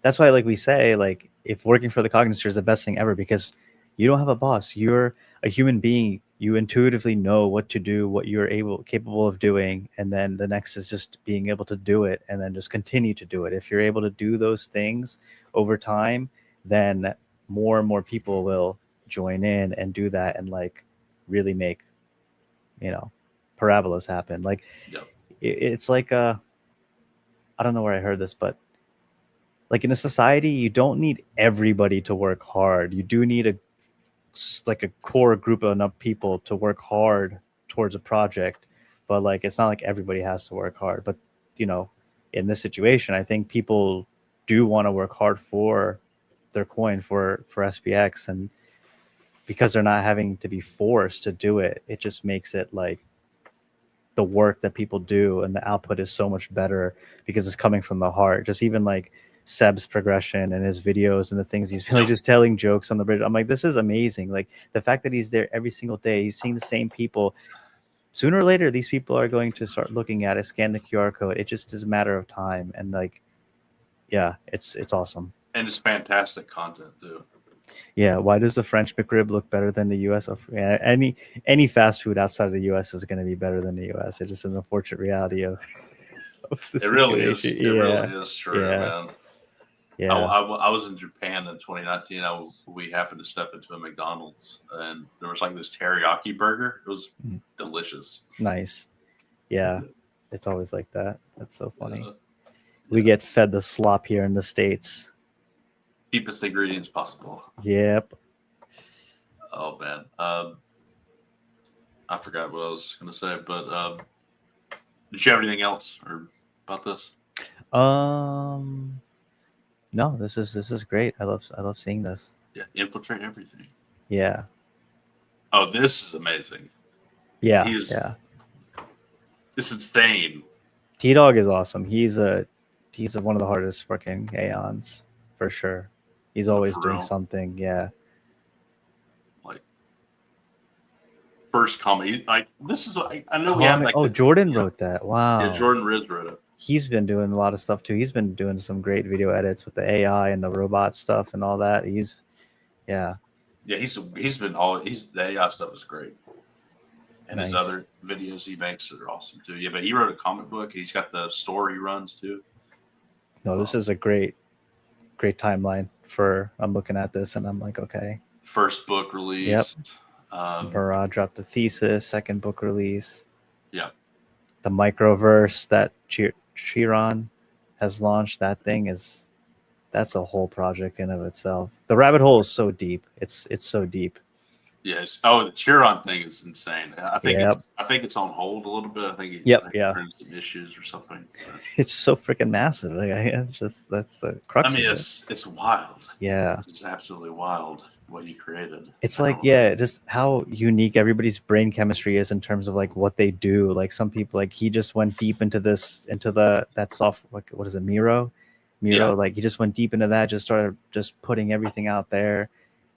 that's why we say if working for the Cognisphere is the best thing ever, because you don't have a boss. You're a human being. You intuitively know what to do, what you're capable of doing, and then the next is just being able to do it, and then just continue to do it. If you're able to do those things over time, then more and more people will join in and do that, and really make parabolas happen. It's I don't know where I heard this, but in a society, you don't need everybody to work hard. You do need like a core group of enough people to work hard towards a project, but like it's not like everybody has to work hard. But you know, in this situation, I think people do want to work hard for their coin for SPX, and because they're not having to be forced to do it, it just makes it like the work that people do and the output is so much better because it's coming from the heart. Just even like Seb's progression and his videos and the things he's really just telling jokes on the bridge. I'm like, this is amazing. Like the fact that he's there every single day, he's seeing the same people. Sooner or later, these people are going to start looking at it, scan the QR code. It just is a matter of time. And like, yeah, it's awesome.
And it's fantastic content too.
Yeah, why does the French McRib look better than the U.S.? Any fast food outside of the U.S. is going to be better than the U.S. It just is an unfortunate reality of the situation.
Really is. It really is true, man.
Yeah.
I was in Japan in 2019. We happened to step into a McDonald's, and there was like this teriyaki burger. It was delicious.
Nice. Yeah, it's always like that. That's so funny. We get fed the slop here in the States.
Cheapest ingredients possible.
Yep.
Oh man, I forgot what I was gonna say, but did you have anything else or about this?
No, this is great. I love seeing this.
Yeah, infiltrate everything.
Yeah.
Oh, this is amazing.
Yeah.
It's insane.
T-Dog is awesome. He's one of the hardest working Aeons for sure. He's always doing something. Yeah.
Like first comment, like this is I know we have like
Jordan wrote that. Wow.
Yeah, Jordan Riz wrote it.
He's been doing a lot of stuff too. He's been doing some great video edits with the AI and the robot stuff and all that. He's the AI stuff is great. And his other videos he makes are awesome too. Yeah, but he wrote a comic book. He's got the store he runs too. No, this is a great timeline for. I'm looking at this and I'm like, okay.
First book release.
Yep. Barad dropped a thesis. Second book release.
Yeah.
The microverse that Chiron has launched. That's a whole project in of itself. The rabbit hole is so deep. It's so deep.
Yes. Oh, the Chiron thing is insane. I think it's on hold a little bit. I think some issues or something.
It's so freaking massive. Like that's the crux.
I mean, it's wild.
Yeah.
It's absolutely wild what you created.
It's like just how unique everybody's brain chemistry is in terms of like what they do. Like some people, like he just went deep into that software. Like, what is it, Miro? Like he just went deep into that. Just started just putting everything out there.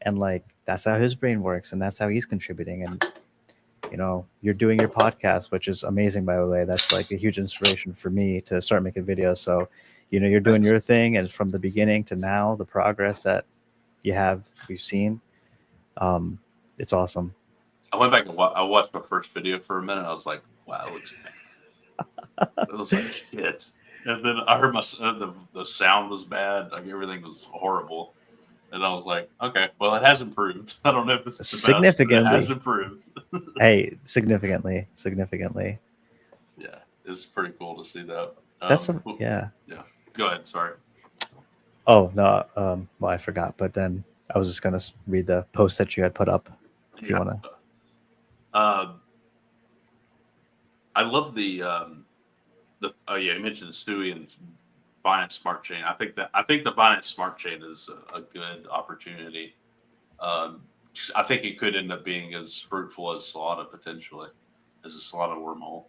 And like that's how his brain works, and that's how he's contributing. And you know, you're doing your podcast, which is amazing, by the way. That's like a huge inspiration for me to start making videos. So, you know, you're doing your thing, and from the beginning to now, the progress that we've seen, it's awesome.
I went back and I watched my first video for a minute. I was like, wow, it looks bad. It was like shit. And then I heard the sound was bad. Like everything was horrible. And I was like, okay, well, it has improved. I don't know if it's
significantly.
Best, it has improved.
Hey, significantly.
Yeah, it's pretty cool to see that.
Yeah.
Go ahead. Sorry.
Oh no. Well, I forgot, but then I was just gonna read the post that you had put up. If you want to.
I love the you mentioned Stewie and Binance Smart Chain. I think the Binance Smart Chain is a good opportunity. I think it could end up being as fruitful as Solana potentially, as a Solana wormhole.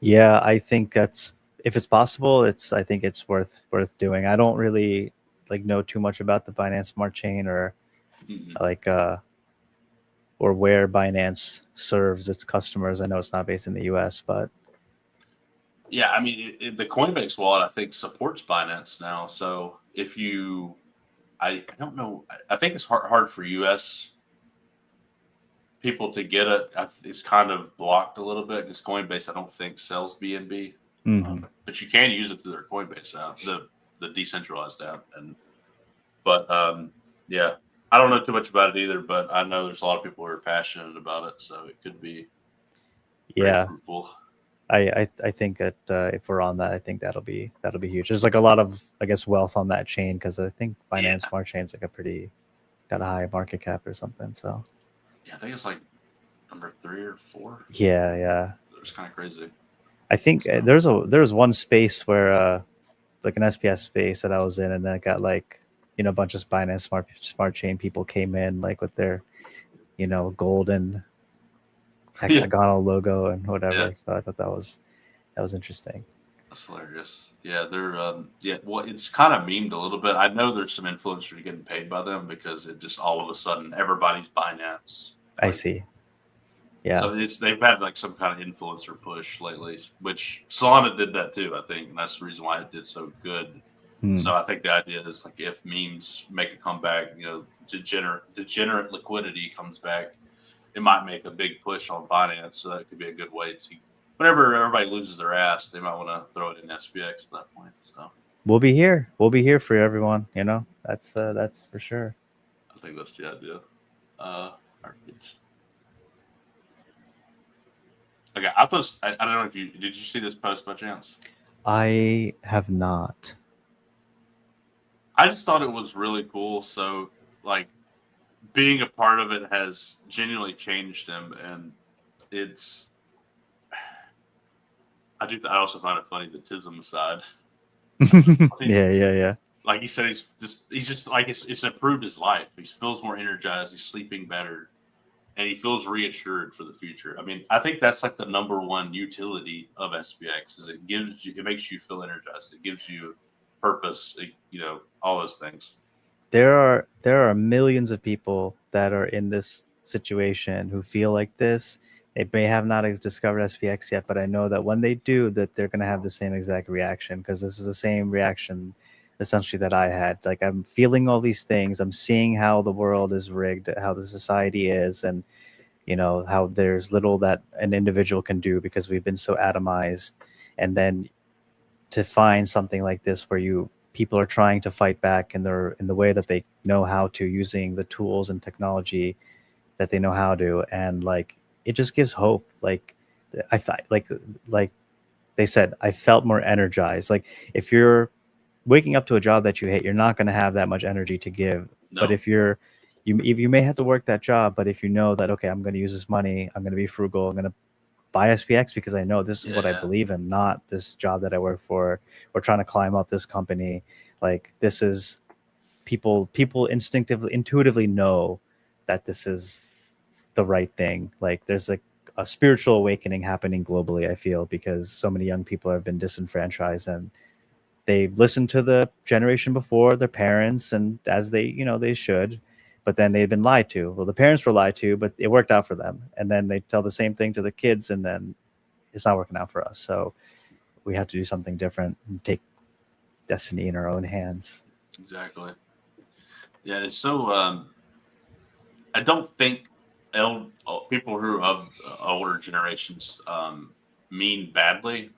Yeah, I think that's, if it's possible, I think it's worth doing. I don't really know too much about the Binance Smart Chain or or where Binance serves its customers. I know it's not based in the US, but
yeah, I mean, the Coinbase wallet, I think, supports Binance now. So if you, I don't know, I think it's hard for US people to get it. It's kind of blocked a little bit because Coinbase, I don't think, sells BNB. But you can use it through their Coinbase app, the decentralized app. Yeah, I don't know too much about it either, but I know there's a lot of people who are passionate about it, so it could be fruitful.
I think that if we're on that, I think that'll be huge. There's like a lot of, I guess, wealth on that chain because I think Binance Smart Chain is like got got a high market cap or something. So
Yeah, I think it's like number 3 or 4.
yeah.
It was kind of crazy.
I think there was one space where like an SPS space that I was in, and then it got like a bunch of Binance smart chain people came in like with their golden hexagonal logo and whatever.
Yeah.
So I thought that was interesting.
That's hilarious. Yeah, they're well, it's kind of memed a little bit. I know there's some influencers getting paid by them because it just all of a sudden everybody's Binance.
I see. Yeah.
So they've had like some kind of influencer push lately, which Solana did that too, I think, and that's the reason why it did so good. So I think the idea is like if memes make a comeback, degenerate liquidity comes back, it might make a big push on Binance. So that could be a good way to, whenever everybody loses their ass, they might want to throw it in SPX at that point. So
we'll be here. We'll be here for everyone. That's for sure.
I think that's the idea. All right. Okay, I don't know if did you see this post by chance?
I have not.
I just thought it was really cool. So, like, being a part of it has genuinely changed him, and I also find it funny the Tism side.
Yeah.
Like he said, he's just like it's improved his life. He feels more energized. He's sleeping better, and he feels reassured for the future. I mean, I think that's like the number one utility of SPX is it makes you feel energized. It gives you purpose. All those things.
There are millions of people that are in this situation who feel like this. They may have not discovered SPX yet, but I know that when they do, that they're going to have the same exact reaction, because this is the same reaction essentially that I had. Like, I'm feeling all these things. I'm seeing how the world is rigged, how the society is, and how there's little that an individual can do because we've been so atomized. And then to find something like this where people are trying to fight back in the way that they know how to, using the tools and technology that they know how to, and like it just gives hope. Like I thought, like they said, I felt more energized. Like if you're waking up to a job that you hate, you're not going to have that much energy to give.
No.
But if you may have to work that job, but if you know that, okay, I'm going to use this money, I'm going to be frugal, I'm going to buy SPX because I know this is what I believe in, not this job that I work for or trying to climb up this company. Like this is people intuitively know that this is the right thing. Like there's a spiritual awakening happening globally, I feel, because so many young people have been disenfranchised and they listened to the generation before, their parents, and as they should, but then they've been lied to. Well, the parents were lied to, but it worked out for them. And then they tell the same thing to the kids, and then it's not working out for us. So we have to do something different and take destiny in our own hands.
Exactly. Yeah, it's so. I don't think people who are of older generations mean badly.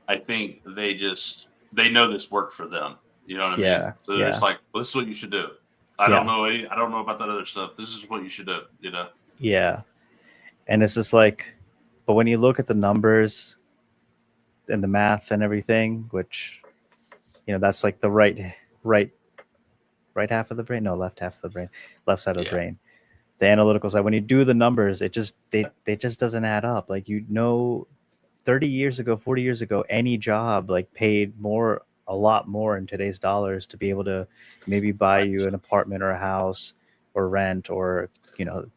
I think they know this worked for them. You know what I mean? So they're just like, well, this is what you should do. I don't know about that other stuff. This is what you should do.
Yeah. And it's just like, but when you look at the numbers and the math and everything, which, that's like the right half of the brain. No, left half of the brain, left side of the brain. The analytical side, when you do the numbers, it just doesn't add up. Like, 30 years ago, 40 years ago, any job like paid a lot more in today's dollars to be able to maybe buy you an apartment or a house or rent or,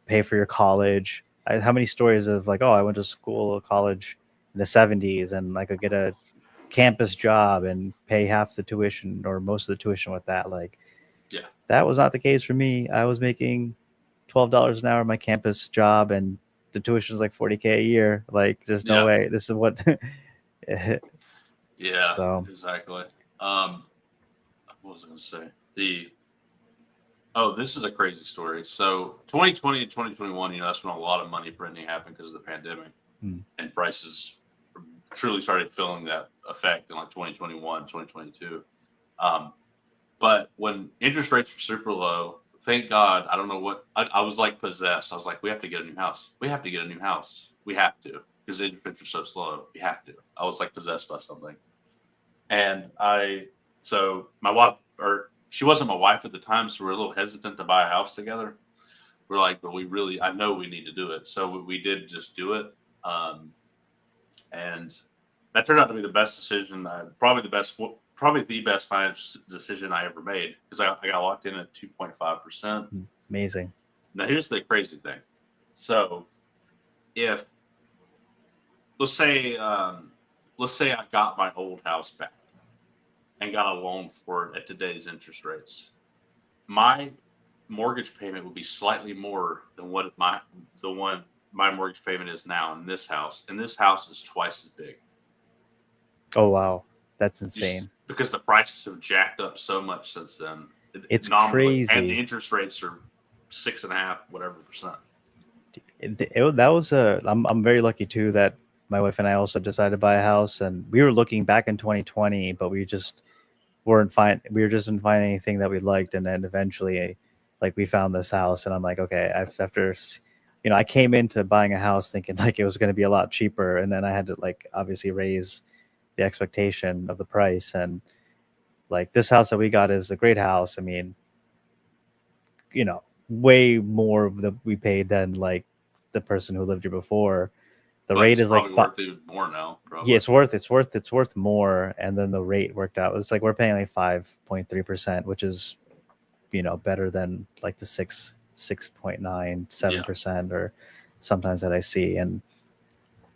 pay for your college. How many stories of like, oh, I went to school or college in the 70s and I could get a campus job and pay half the tuition or most of the tuition with that. Like, that was not the case for me. I was making $12 an hour in my campus job, and the tuition is like $40K a year. Like, there's no way. This is what.
Yeah.
So
exactly. What was I going to say? This is a crazy story. So 2020 and 2021, that's when a lot of money printing happened because of the pandemic, and prices truly started feeling that effect in like 2021, 2022. But when interest rates were super low, thank God, I don't know what, I was like possessed. I was like, we have to get a new house. We have to get a new house. We have to, because the interest rates are so slow. We have to. I was like possessed by something. And so my wife, or she wasn't my wife at the time, so we were a little hesitant to buy a house together. We're like, but I know we need to do it. So we did just do it. And that turned out to be the best decision. Probably the best financial decision I ever made, because I got locked in at 2.5%.
Amazing.
Now here's the crazy thing. So if let's say I got my old house back and got a loan for it at today's interest rates, my mortgage payment would be slightly more than what my mortgage payment is now in this house. And this house is twice as big.
Oh wow, that's insane.
Just because the prices have jacked up so much since then.
It's
nominally,
crazy,
and the interest rates are 6.5% whatever.
That was I'm very lucky too that my wife and I also decided to buy a house, and we were looking back in 2020, but we just didn't find anything that we liked, and then eventually, like, we found this house, and I'm like, okay, after, you know, I came into buying a house thinking like it was going to be a lot cheaper, and then I had to, like, obviously raise the expectation of the price, and like this house that we got is a great house. I mean, you know, way more that we paid than like the person who lived here before. The rate is like
worth more now. Probably.
Yeah, it's worth more, and then the rate worked out. It's like we're paying like 5.3%, which is, you know, better than like the 6.97% or sometimes that I see. And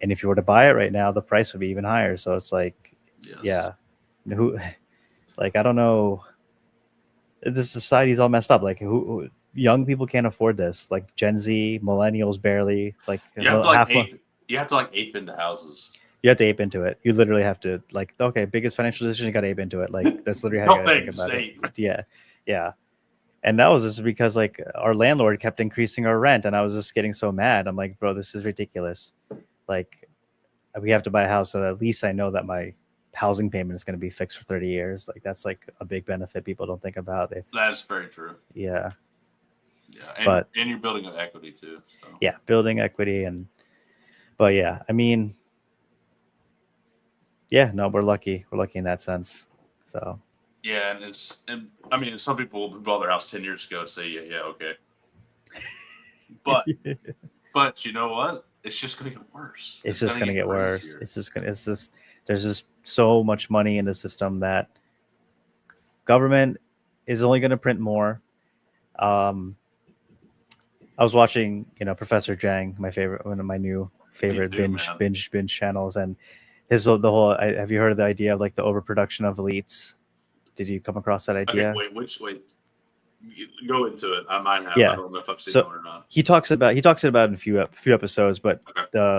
if you were to buy it right now, the price would be even higher. So it's like, yeah, who, like, I don't know. This society's all messed up. Like, who young people can't afford this. Like Gen Z, millennials barely. Like,
you have to like ape into houses.
You have to ape into it. You literally have to, like, okay, biggest financial decision, you got to ape into it. Like, that's literally how you got to think about it. Yeah. And that was just because, like, our landlord kept increasing our rent, and I was just getting so mad. I'm like, bro, this is ridiculous. Like, we have to buy a house, so at least I know that my housing payment is going to be fixed for 30 years. Like, that's like a big benefit people don't think about.
That's very true.
Yeah.
Yeah, and you're building up equity too. So.
Yeah, building equity, but yeah, I mean, yeah, no, we're lucky. We're lucky in that sense. So.
Yeah, and I mean, some people who bought their house 10 years ago say, yeah, okay. But you know what? It's just going to get worse.
It's just going to get worse. There's just so much money in the system that government is only going to print more. I was watching, you know, Professor Jang, one of my new favorite binge channels, and the whole. Have you heard of the idea of like the overproduction of elites? Did you come across that idea?
Okay, wait. Go into it. I might have.
Yeah.
I don't know if I've seen it or not.
He talks about it in a few episodes, but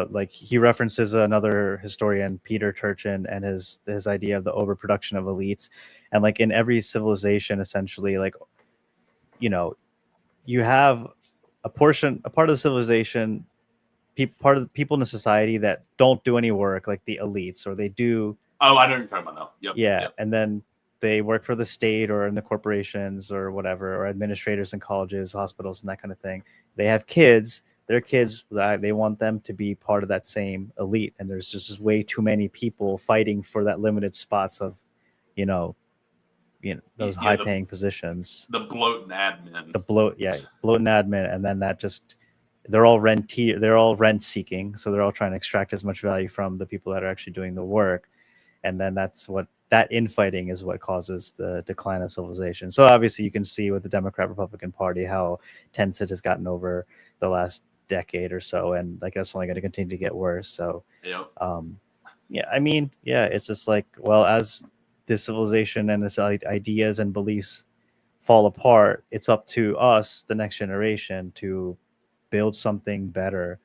like he references another historian, Peter Turchin, and his idea of the overproduction of elites, and like in every civilization, essentially, like, you know, you have a part of the civilization, part of the people in the society that don't do any work, like the elites, or they do.
Oh, I know what you're talking about now. Yep.
Yeah, and then they work for the state or in the corporations or whatever, or administrators in colleges, hospitals, and that kind of thing. They have kids. Their kids, they want them to be part of that same elite. And there's just way too many people fighting for that limited spots of, you know, those high-paying positions.
The bloat and admin.
Bloat and admin, and then that just, they're all rent seeking, so they're all trying to extract as much value from the people that are actually doing the work, and then that infighting is what causes the decline of civilization. So obviously you can see with the Democrat-Republican Party how tense it has gotten over the last decade or so, and like that's only going to continue to get worse. So I mean, it's just like, well, as this civilization and its ideas and beliefs fall apart, it's up to us, the next generation, to build something better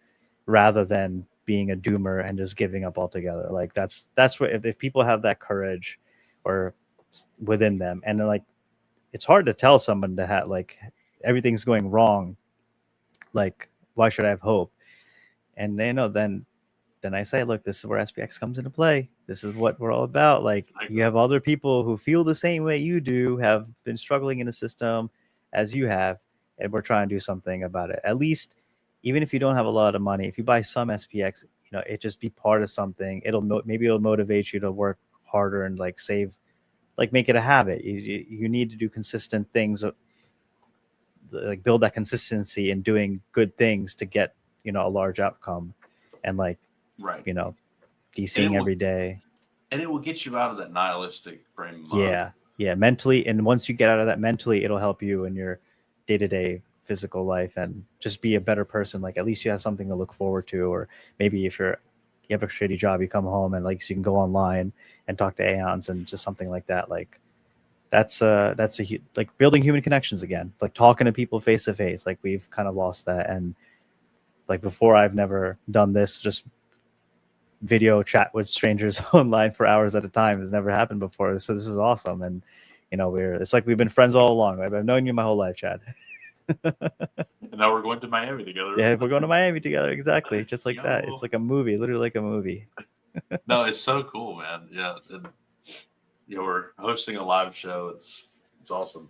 rather than being a doomer and just giving up altogether. Like that's what, if people have that courage or within them, and like, it's hard to tell someone to have, like, everything's going wrong, like, why should I have hope? And they know, then I say, look, this is where SPX comes into play. This is what we're all about. Like, you have other people who feel the same way you do, have been struggling in the system as you have, and we're trying to do something about it. At least, even if you don't have a lot of money, if you buy some SPX, you know, it just be part of something. Maybe it'll motivate you to work harder and like save like make it a habit. You need to do consistent things, like build that consistency in doing good things to get, you know, a large outcome, and like,
Right.
you know, DCing every day.
And it will get you out of that nihilistic frame of mind.
Yeah, mentally. And once you get out of that mentally, it'll help you in your day-to-day physical life and just be a better person. Like at least you have something to look forward to. Or maybe if you have a shitty job, you come home and like so you can go online and talk to aeons and just something like that. Like that's like building human connections again, like talking to people face to face. Like we've kind of lost that. And like before, I've never done this, just video chat with strangers online for hours at a time. Has never happened before. So this is awesome. And you know, it's like we've been friends all along. Right? I've known you my whole life, Chad.
And now we're going to Miami together.
Yeah, we're going to Miami together. Exactly. Just like that. It's like a movie, literally like a movie.
No, it's so cool, man. Yeah. And, you know, we're hosting a live show. It's awesome.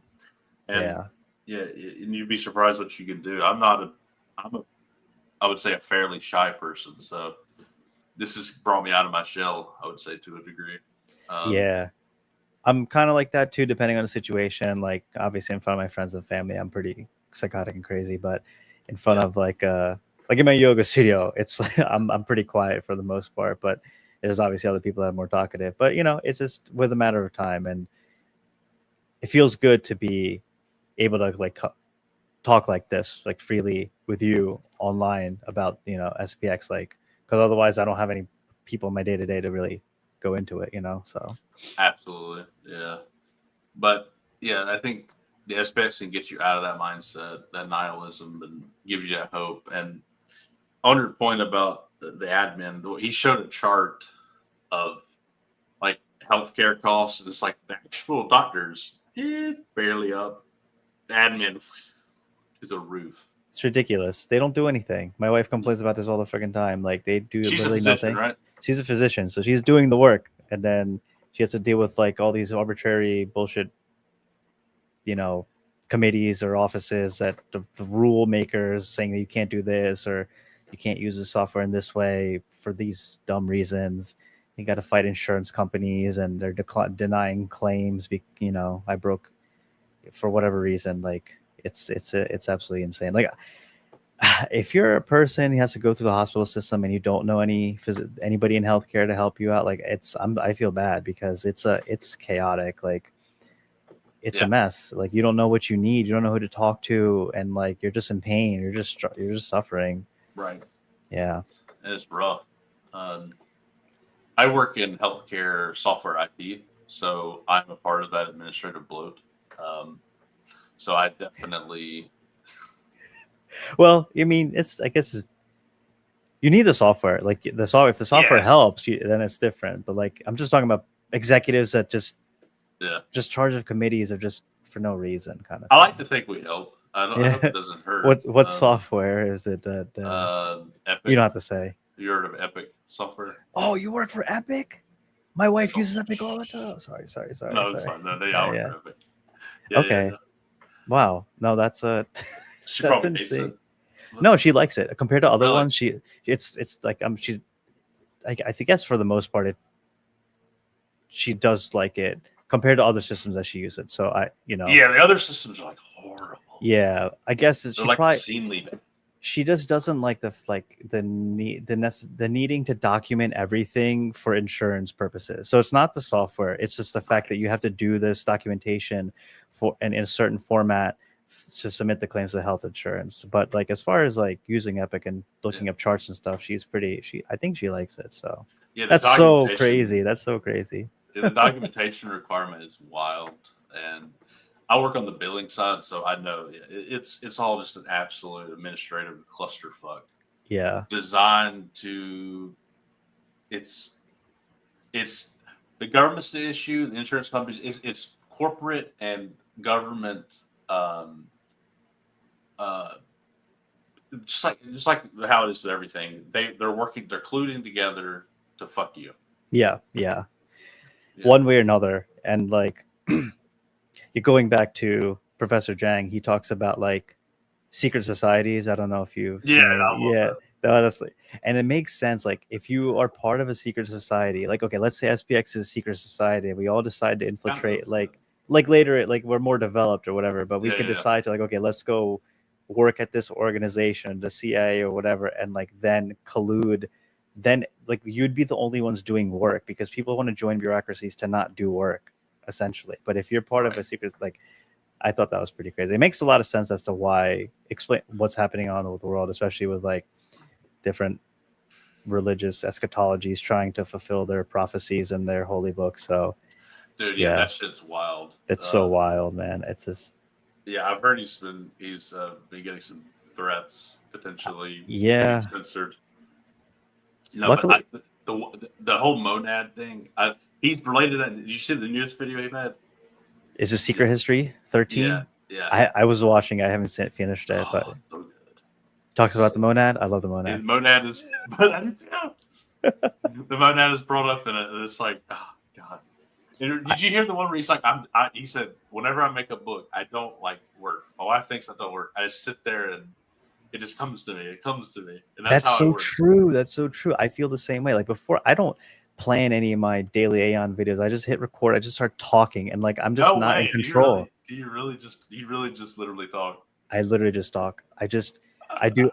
And and you'd be surprised what you can do. I would say a fairly shy person. So this has brought me out of my shell, I would say, to a degree.
I'm kind of like that too, depending on the situation. Like obviously in front of my friends and family, I'm pretty psychotic and crazy, but in front of like in my yoga studio, it's like I'm pretty quiet for the most part, but there's obviously other people that are more talkative. But you know, it's just with a matter of time, and it feels good to be able to like talk like this, like freely with you online about, you know, SPX, like, because otherwise I don't have any people in my day to day to really go into it, you know. So
absolutely, yeah. But yeah, I think the SPX can get you out of that mindset, that nihilism, and gives you that hope. And on your point about the admin, he showed a chart of like healthcare costs, and it's like the actual doctors, it's barely up. The admin to the roof.
It's ridiculous. They don't do anything. My wife complains about this all the freaking time. Like they do literally nothing.
Right?
She's a physician, so she's doing the work, and then she has to deal with like all these arbitrary bullshit, you know, committees or offices that the rule makers saying that you can't do this or you can't use the software in this way for these dumb reasons. You got to fight insurance companies, and they're denying claims. You know, I broke for whatever reason. Like it's absolutely insane. Like if you're a person who has to go through the hospital system and you don't know anybody in healthcare to help you out, like I feel bad because it's chaotic. Like it's a mess. Like you don't know what you need. You don't know who to talk to. And like, you're just in pain. You're just suffering.
Right.
Yeah.
And it's rough. I work in healthcare software IT, so I'm a part of that administrative bloat. So I definitely.
Well, I mean, I guess you need the software. Like if the software helps you, then it's different. But like, I'm just talking about executives that just charge of committees of just for no reason kind of.
I like to think we help. I hope it doesn't hurt.
What software is it?
Epic.
You don't have to say.
You heard of Epic software?
Oh, you work for Epic? My wife uses Epic all the time. Sorry.
No, it's fine. No, they are for Epic.
Yeah, okay. Yeah. Wow. No, that's
she that's probably hates it.
No, she likes it compared to other ones. It's like she's I guess for the most part she does like it compared to other systems that she uses. So
the other systems are like horrible.
Yeah, I guess it's
like obscenely bad.
She just doesn't like the needing to document everything for insurance purposes. So it's not the software; it's just the fact that you have to do this documentation in a certain format to submit the claims to health insurance. But like as far as like using Epic and looking up charts and stuff, I think she likes it. So that's so crazy. That's so crazy.
The documentation requirement is wild, and I work on the billing side, so I know it's all just an absolute administrative clusterfuck.
Yeah.
Designed to, it's the government's the issue, the insurance companies, it's corporate and government, just like how it is with everything. They're colluding together to fuck you.
Yeah. One way or another, and like. You're going back to Professor Zhang, he talks about like secret societies. I don't know if you've No, that's and it makes sense. Like if you are part of a secret society, like okay, let's say SPX is a secret society, and we all decide to infiltrate. Like later, like we're more developed or whatever, but we could decide to like okay, let's go work at this organization, the CIA or whatever, and like then collude. Then like you'd be the only ones doing work because people want to join bureaucracies to not do work, essentially. But if you're part of a secret, like I thought that was pretty crazy. It makes a lot of sense as to why explain what's happening on with the world, especially with like different religious eschatologies trying to fulfill their prophecies in their holy books. So,
dude, yeah, that shit's wild.
It's so wild, man. It's just.
Yeah, I've heard he's been getting some threats potentially.
Yeah.
Being censored. You know, luckily, but the whole monad thing. He's related. Did you see the newest video he made?
Is it Secret History 13?
Yeah.
I was watching. I haven't finished it, but so good. Talks about the monad. I love the monad.
The monad is, the monad is brought up, and it's like, oh god. Did you hear the one where he's like, he said, whenever I make a book, I don't like work. My wife thinks I don't work. I just sit there and it just comes to me. It comes to me, and that's how so
true. That's so true. I feel the same way. Like before, I don't plan any of my daily Aeon videos. I just hit record. I just start talking, and like I'm just not in control.
You really just literally talk.
I literally just talk. I do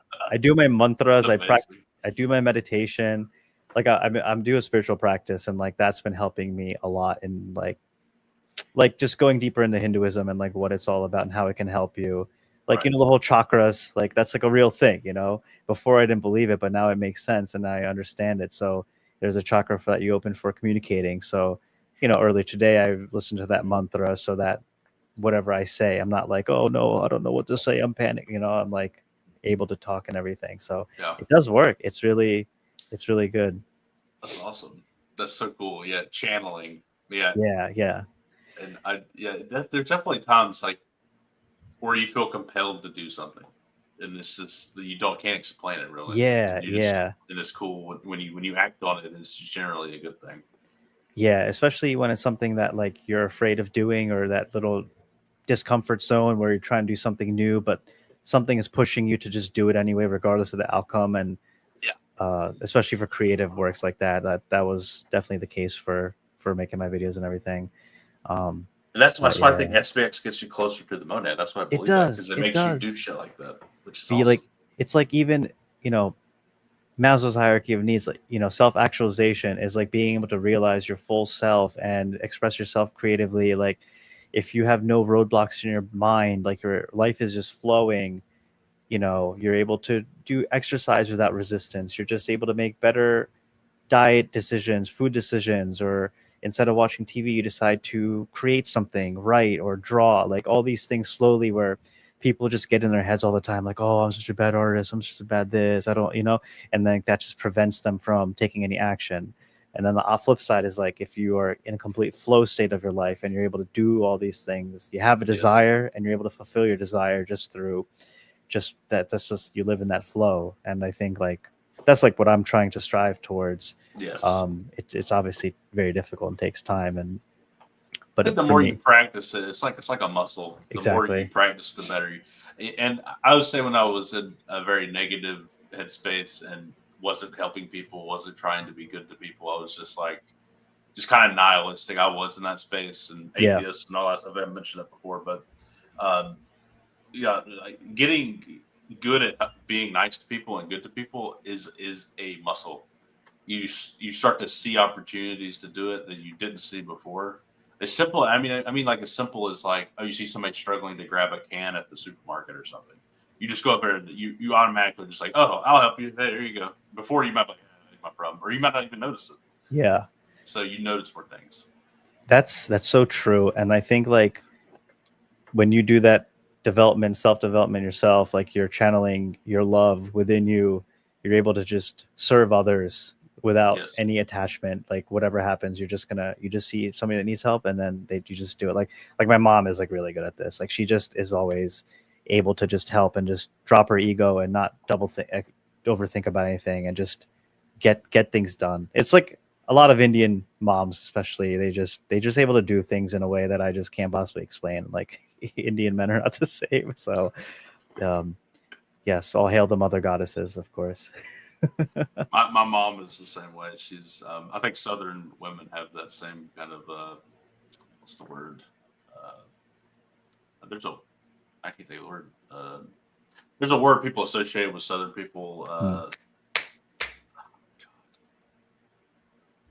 my mantras. I practice. I do my meditation. Like I'm doing a spiritual practice, and like that's been helping me a lot in like just going deeper into Hinduism and like what it's all about and how it can help you. Like you know the whole chakras, like that's like a real thing. You know, before I didn't believe it, but now it makes sense and I understand it. So there's a chakra that you open for communicating. So you know, earlier today I listened to that mantra so that whatever I say, I'm not like, oh no, I don't know what to say. I'm panicking. You know, I'm like able to talk and everything. So it does work. It's really good.
That's awesome. That's so cool. Yeah, channeling. Yeah. And there's definitely times like where you feel compelled to do something, and it's just you can't explain it really.
And
it's cool when you act on it. It's generally a good thing.
Yeah, especially when it's something that like you're afraid of doing or that little discomfort zone where you're trying to do something new, but something is pushing you to just do it anyway, regardless of the outcome. And especially for creative works like that was definitely the case for making my videos and everything.
And that's why I think SPX gets you closer to the monad. That's why I believe because it makes you do shit like that, which is awesome.
Like it's like even Maslow's hierarchy of needs, like self-actualization is like being able to realize your full self and express yourself creatively. Like if you have no roadblocks in your mind, like your life is just flowing, you're able to do exercise without resistance. You're just able to make better diet decisions, food decisions, or instead of watching TV, you decide to create something, write or draw, like all these things slowly where people just get in their heads all the time. Like, oh, I'm such a bad artist. I'm such a bad this. I don't, and then that just prevents them from taking any action. And then the flip side is like, if you are in a complete flow state of your life and you're able to do all these things, you have a desire and you're able to fulfill your desire just through that's just, you live in that flow. And I think like, that's like what I'm trying to strive towards.
Yes.
It's obviously very difficult and takes time.
But the more you practice it, it's like a muscle. The more you practice, the better. And I would say when I was in a very negative headspace and wasn't helping people, wasn't trying to be good to people, I was just kind of nihilistic. I was in that space and atheist and all that stuff. I haven't mentioned that before, but like getting good at being nice to people and good to people is a muscle. You start to see opportunities to do it that you didn't see before. It's simple. I mean, like as simple as like, you see somebody struggling to grab a can at the supermarket or something. You just go up there and you automatically just like, oh, I'll help you. Hey, there you go. Before you might be like, that's my problem, or you might not even notice it.
Yeah.
So you notice more things.
That's so true. And I think like when you do that self-development yourself, like you're channeling your love within you, you're able to just serve others without any attachment. Like whatever happens, you just see somebody that needs help and then you just do it. Like my mom is like really good at this. Like she just is always able to just help and just drop her ego and not overthink about anything and just get things done. It's like a lot of Indian moms, especially, they just able to do things in a way that I just can't possibly explain. Like Indian men are not the same. So Yes, all hail the mother goddesses, of course.
My mom is the same way. She's I think Southern women have that same kind of what's the word? There's a I can't think of the word. There's a word people associate with Southern people.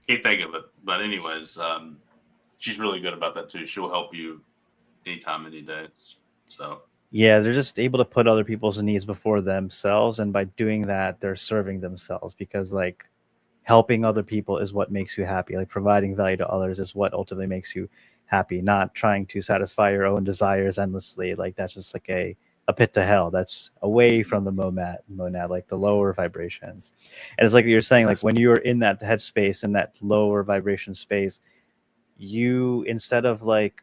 Can't think of it, but anyways, she's really good about that too. She'll help you anytime, any day. So
Yeah, they're just able to put other people's needs before themselves, and by doing that, they're serving themselves, because like helping other people is what makes you happy. Like providing value to others is what ultimately makes you happy, not trying to satisfy your own desires endlessly. Like that's just like a pit to hell. That's away from the monad, like the lower vibrations. And it's like you're saying, like when you're in that headspace, in that lower vibration space, you, instead of like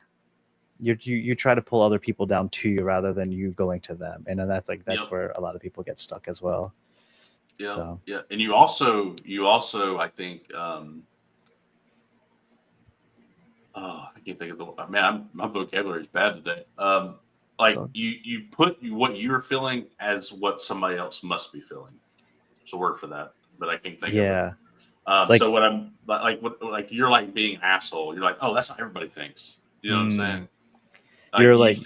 you try to pull other people down to you rather than you going to them. And then that's
Yep.
where a lot of people get stuck as well.
Yeah,
So.
yeah, and you also I think I can't think of the man. My vocabulary is bad today. Like
So.
you put what you're feeling as what somebody else must be feeling. There's a word for that, but I can't think of it.
Yeah. Like,
So what I'm like you're like being an asshole. You're like, oh, that's how everybody thinks. You know what I'm saying? Like,
you're
you
like,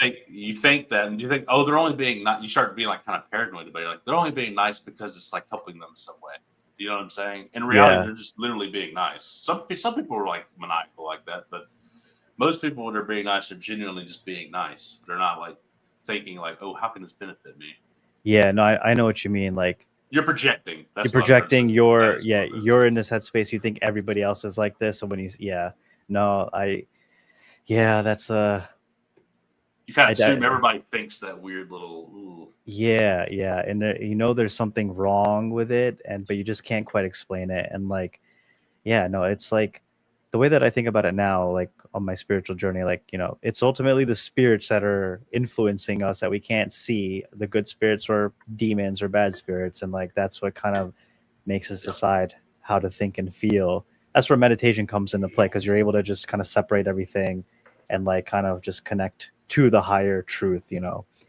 think that, and you think, oh, they're only being not. You start being like kind of paranoid about it. You're like, they're only being nice because it's like helping them in some way. You know what I'm saying? In reality,
yeah.
they're just literally being nice. Some people are like maniacal like that, but most people when they're being nice are genuinely just being nice. They're not like thinking like, oh, how can this benefit me?
Yeah, no, I know what you mean. Like
You're projecting. That's
you're
what I'm trying to say.
projecting
That is what it is.
you're in this headspace. You think everybody else is like this. And when that's
You kind of assume everybody thinks that weird little. Ooh.
Yeah. And there's something wrong with it, but you just can't quite explain it. And like, yeah, no, it's like the way that I think about it now, like on my spiritual journey, like, it's ultimately the spirits that are influencing us that we can't see, the good spirits or demons or bad spirits. And like, that's what kind of makes us decide how to think and feel. That's where meditation comes into play, because you're able to just kind of separate everything and like kind of just connect to the higher truth,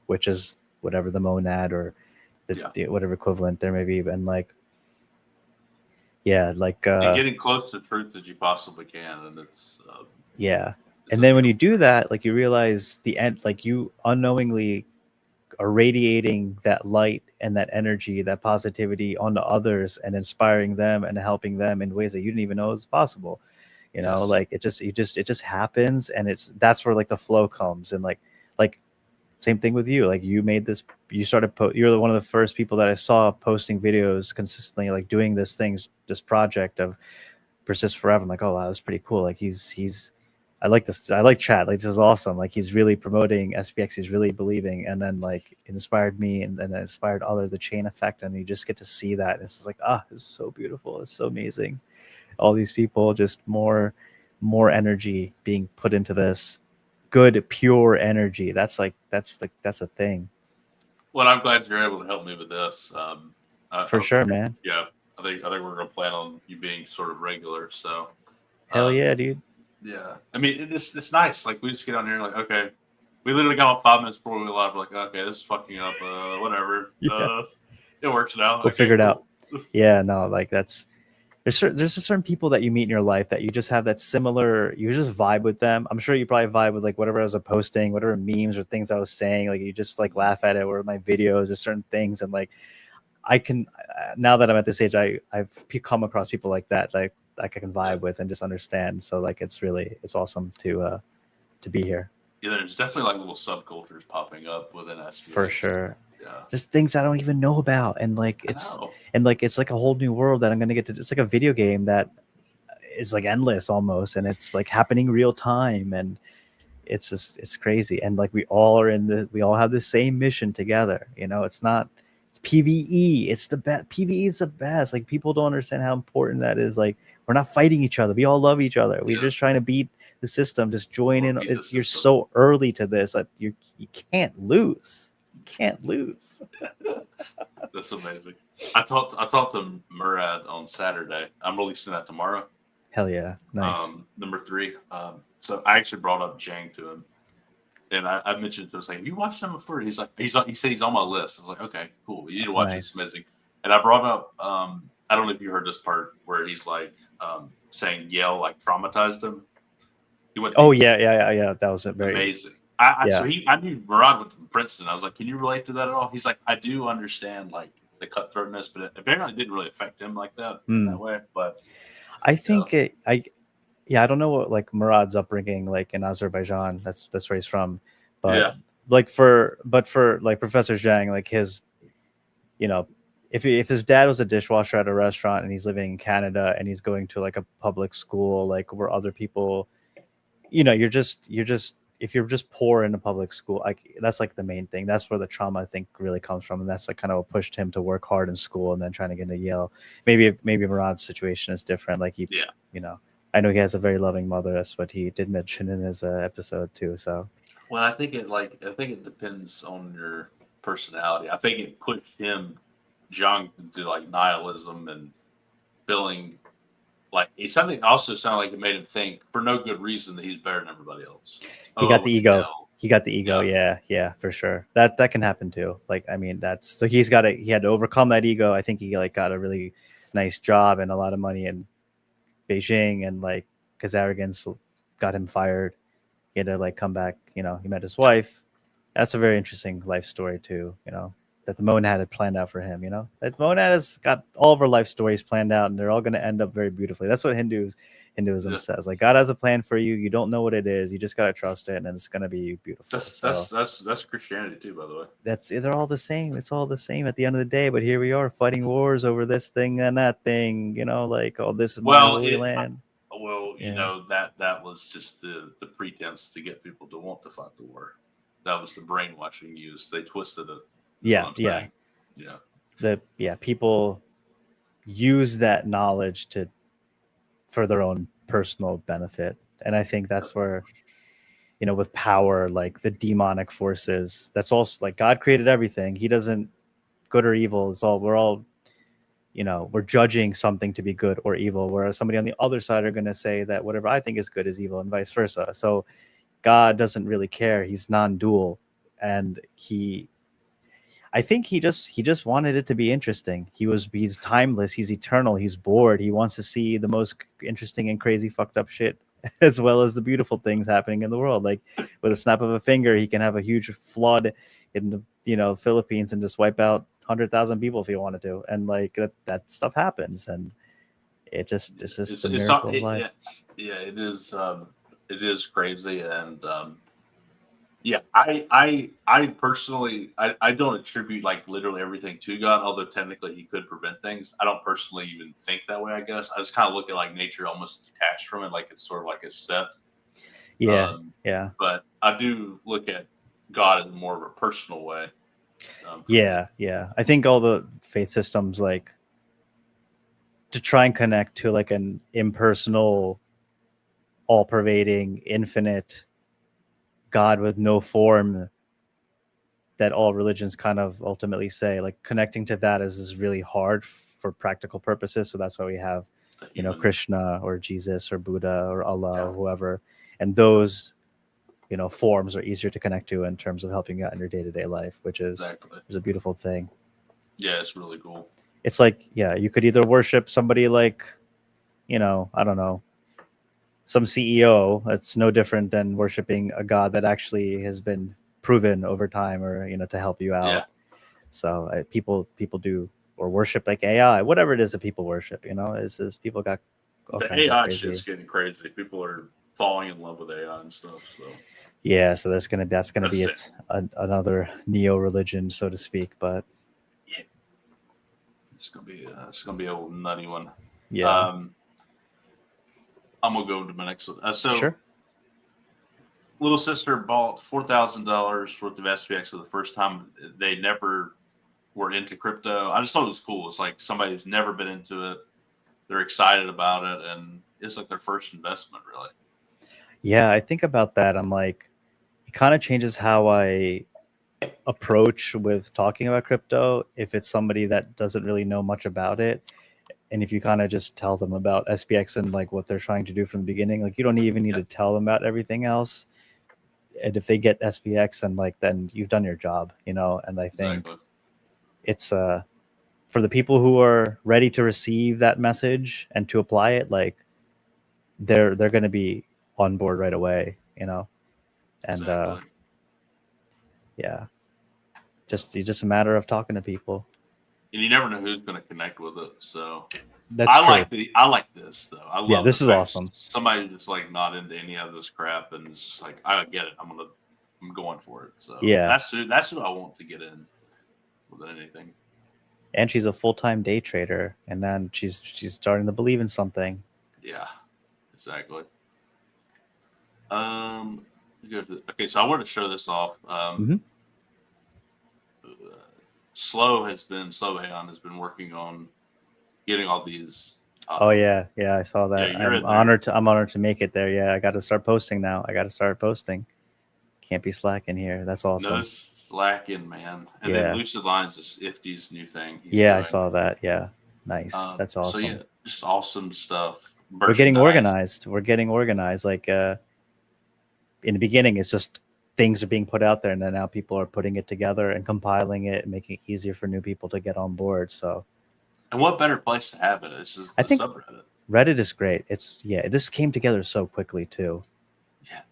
which is whatever the monad or the whatever equivalent there may be. And like, yeah, like
and getting close to truth as you possibly can, and it's
and then when you do that, like you realize the end, like you unknowingly are radiating that light and that energy, that positivity onto others and inspiring them and helping them in ways that you didn't even know was possible. Like it just happens, and that's where like the flow comes. And like same thing with you. Like you made this, you started, you're one of the first people that I saw posting videos consistently, like doing this project of Persist Forever. I'm like, oh wow, that's pretty cool. Like he's I like this. I like Chad. Like this is awesome. Like he's really promoting SPX. He's really believing, and then like it inspired me, and then it inspired others. The chain effect, and you just get to see that. It's like, it's so beautiful. It's so amazing. All these people, just more energy being put into this good, pure energy. That's a thing.
Well, I'm glad you're able to help me with this.
For sure, man.
Yeah, I think we're gonna plan on you being sort of regular. So,
hell yeah, dude.
Yeah, I mean it's nice. Like we just get on here, like okay, we literally got on 5 minutes before we went live. We're like okay, this is fucking up. Whatever.
Yeah.
It works now.
We'll figure it out. Yeah, no, like there's just certain people that you meet in your life that you just have that similar, you just vibe with them. I'm sure you probably vibe with like whatever I was posting, whatever memes or things I was saying, like you just like laugh at it, or my videos or certain things. And like, I can, now that I'm at this age, I've come across people like that, like I can vibe with and just understand. So like, it's awesome to be here.
Yeah, there's definitely like little subcultures popping up within SPX.
For sure.
Yeah.
Just things I don't even know about. And like, it's like a whole new world that I'm going to get to. It's like a video game that is like endless almost. And it's like happening real time. And it's crazy. And like, we all have the same mission together. It's PvE. It's the best. PvE is the best. Like people don't understand how important that is. Like we're not fighting each other. We all love each other. We're just trying to beat the system. Just join in. You're so early to this. Like you can't lose. Can't lose.
That's amazing. I talked to Murad on Saturday. I'm releasing that tomorrow.
Hell yeah, nice.
Number 3. So I actually brought up Jang to him, And I mentioned to him, like, "Have you watched him before?" He said he's on my list. I was like, "Okay, cool. You need to watch it. It's amazing." And I brought up, I don't know if you heard this part where he's like saying Yale like traumatized him. He went.
Oh yeah. That was very
amazing. So I knew Murad went from Princeton. I was like, "Can you relate to that at all?" He's like, "I do understand like the cutthroatness, but it apparently didn't really affect him like that in that way." But
I think I don't know what like Murad's upbringing like in Azerbaijan. That's where he's from. But for like Professor Zhang, like his, you know, if his dad was a dishwasher at a restaurant and he's living in Canada and he's going to like a public school, like where other people, you're just if you're just poor in a public school, like that's like the main thing. That's where the trauma I think really comes from, and that's like kind of what pushed him to work hard in school and then trying to get into Yale. Maybe Murad's situation is different. Like I know he has a very loving mother. That's what he did mention in his episode too. So,
well, I think it depends on your personality. I think it pushed him, John, to like nihilism and feeling like he also sounded like it made him think for no good reason that he's better than everybody else.
He got the ego. He got the ego. Yeah, for sure. That can happen too. Like, I mean, he had to overcome that ego. I think he like got a really nice job and a lot of money in Beijing, and like his arrogance got him fired. He had to like come back. He met his wife. That's a very interesting life story too. That the monad had planned out for him. That monad has got all of our life stories planned out, and they're all going to end up very beautifully. That's what Hinduism says. Like, God has a plan for you. You don't know what it is. You just got to trust it, and it's going to be beautiful.
That's Christianity too, by the way.
They're all the same. It's all the same at the end of the day. But here we are fighting wars over this thing and that thing. Like, oh, this is my holy land.
That was just the pretense to get people to want to fight the war. That was the brainwashing used. They twisted it.
Yeah. People use that knowledge for their own personal benefit, and I think that's where, with power, like the demonic forces. That's also like God created everything. He doesn't good or evil. We're all, we're judging something to be good or evil, whereas somebody on the other side are going to say that whatever I think is good is evil, and vice versa. So God doesn't really care. He's non-dual, and I think he just wanted it to be interesting. He's timeless. He's eternal. He's bored. He wants to see the most interesting and crazy fucked up shit, as well as the beautiful things happening in the world. Like with a snap of a finger, he can have a huge flood in the Philippines and just wipe out 100,000 people if he wanted to. And like that stuff happens, and it's the miracle of life.
It is. It is crazy, and I personally, I don't attribute like literally everything to God, although technically he could prevent things. I don't personally even think that way, I guess. I just kind of look at like nature almost detached from it, like it's sort of like a set.
Yeah.
But I do look at God in more of a personal way.
Yeah. I think all the faith systems, like, to try and connect to like an impersonal, all-pervading, infinite God with no form that all religions kind of ultimately say, like connecting to that is really hard for practical purposes. So that's why we have, Krishna or Jesus or Buddha or Allah or whoever. And those, forms are easier to connect to in terms of helping you out in your day-to-day life, which is a beautiful thing.
Yeah, it's really cool.
It's like, you could either worship somebody like, I don't know, some CEO. That's no different than worshiping a God that actually has been proven over time, or to help you out.
Yeah.
So people do, or worship like AI, whatever it is that people worship. Is people got
the AI shit's getting crazy. People are falling in love with AI and stuff. So
so that's gonna be another neo religion, so to speak. But
it's gonna be a nutty one.
Yeah.
I'm gonna go to my next one.
Sure.
Little sister bought $4,000 worth of SPX for the first time. They never were into crypto. I just thought it was cool. It's like somebody who's never been into it. They're excited about it, and it's like their first investment, really.
Yeah, I think about that. I'm like, it kind of changes how I approach with talking about crypto. If it's somebody that doesn't really know much about it, and if you kind of just tell them about SPX and like what they're trying to do from the beginning, like you don't even need to tell them about everything else. and if they get SPX, and like then you've done your job, you know. And I think it's for the people who are ready to receive that message and to apply it, like they're going to be on board right away, you know. And yeah, just a matter of talking to people.
And you never know who's going to connect with it. So
that's true.
I like this though. I love
this is awesome.
Somebody that's like not into any of this crap and it's just like, I get it. I'm going for it. So
yeah,
that's who I want to get in with anything.
And she's a full-time day trader, and then she's starting to believe in something.
Yeah, exactly. Okay, so I want to show this off. Slow Hayon has been working on getting all these.
Oh yeah, I saw that.
Yeah,
I'm honored to make it there. Yeah, I got to start posting now. Can't be slacking here. That's awesome.
No slacking, man. And then Lucid Lines is Ifty's new thing.
I saw that. Yeah, nice. That's awesome.
So yeah, just awesome stuff.
We're getting organized. Like in the beginning, it's just things are being put out there, and then now people are putting it together and compiling it and making it easier for new people to get on board. So,
and what better place to have it? It's just the subreddit.
Reddit is great. This came together so quickly too.
Yeah,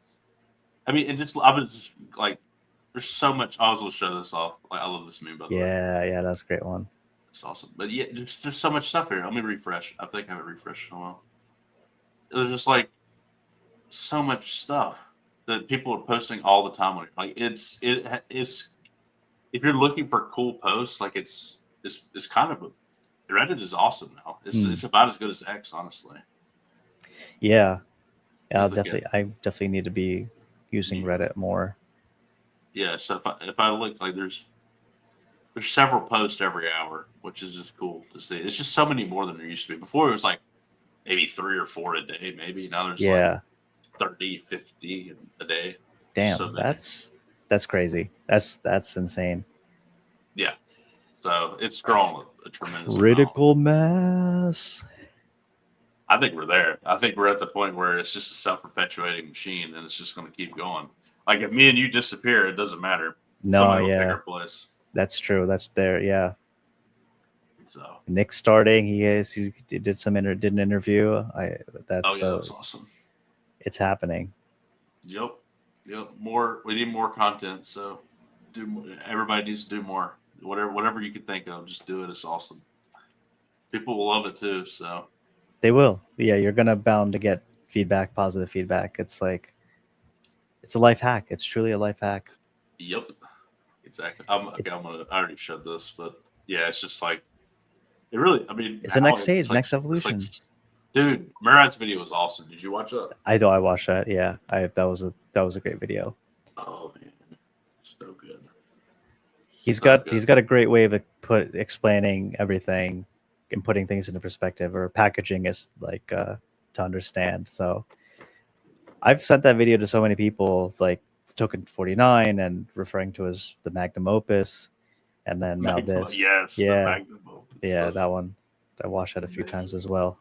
I mean, I was just like, there's so much. I was going to show this off. Like, I love this meme, by the way.
Yeah, that's a great one.
It's awesome. But yeah, there's so much stuff here. Let me refresh. I think I haven't refreshed in a while. There's just like so much stuff that people are posting all the time on it. Like it's if you're looking for cool posts, like it's kind of Reddit is awesome now. It's about as good as X, honestly.
Yeah, I definitely need to be using Reddit more.
Yeah, so if I look, like there's several posts every hour, which is just cool to see. It's just so many more than there used to be. Before it was like maybe 3 or 4 a day, maybe. Now there's like 30, 50 a day.
Damn, so that's crazy. That's insane.
Yeah. So it's grown a tremendous
critical mass.
I think we're there. I think we're at the point where it's just a self-perpetuating machine, and it's just going to keep going. Like if me and you disappear, it doesn't matter.
No,
take our place.
That's true. That's there. Yeah.
So
Nick's starting. He did an interview. That's
awesome.
It's happening.
Yep. More. We need more content. So everybody needs to do more. Whatever you can think of, just do it. It's awesome. People will love it too. So
they will. Yeah, you're bound to get feedback, positive feedback. It's like it's a life hack. It's truly a life hack.
Yep. Exactly. I already showed this, but yeah, it's just like it really. I mean,
it's the next stage, next evolution.
Dude, Murad's video was awesome. Did you watch that?
I know. I watched that. Yeah, that was a great video.
Oh man, so good.
He's got a great way of explaining everything and putting things into perspective, or packaging is like to understand. So I've sent that video to so many people, like Token 49, and referring to as the magnum opus, and then now this.
Yes, the magnum opus.
Yeah, that one. I watched that a few times as well.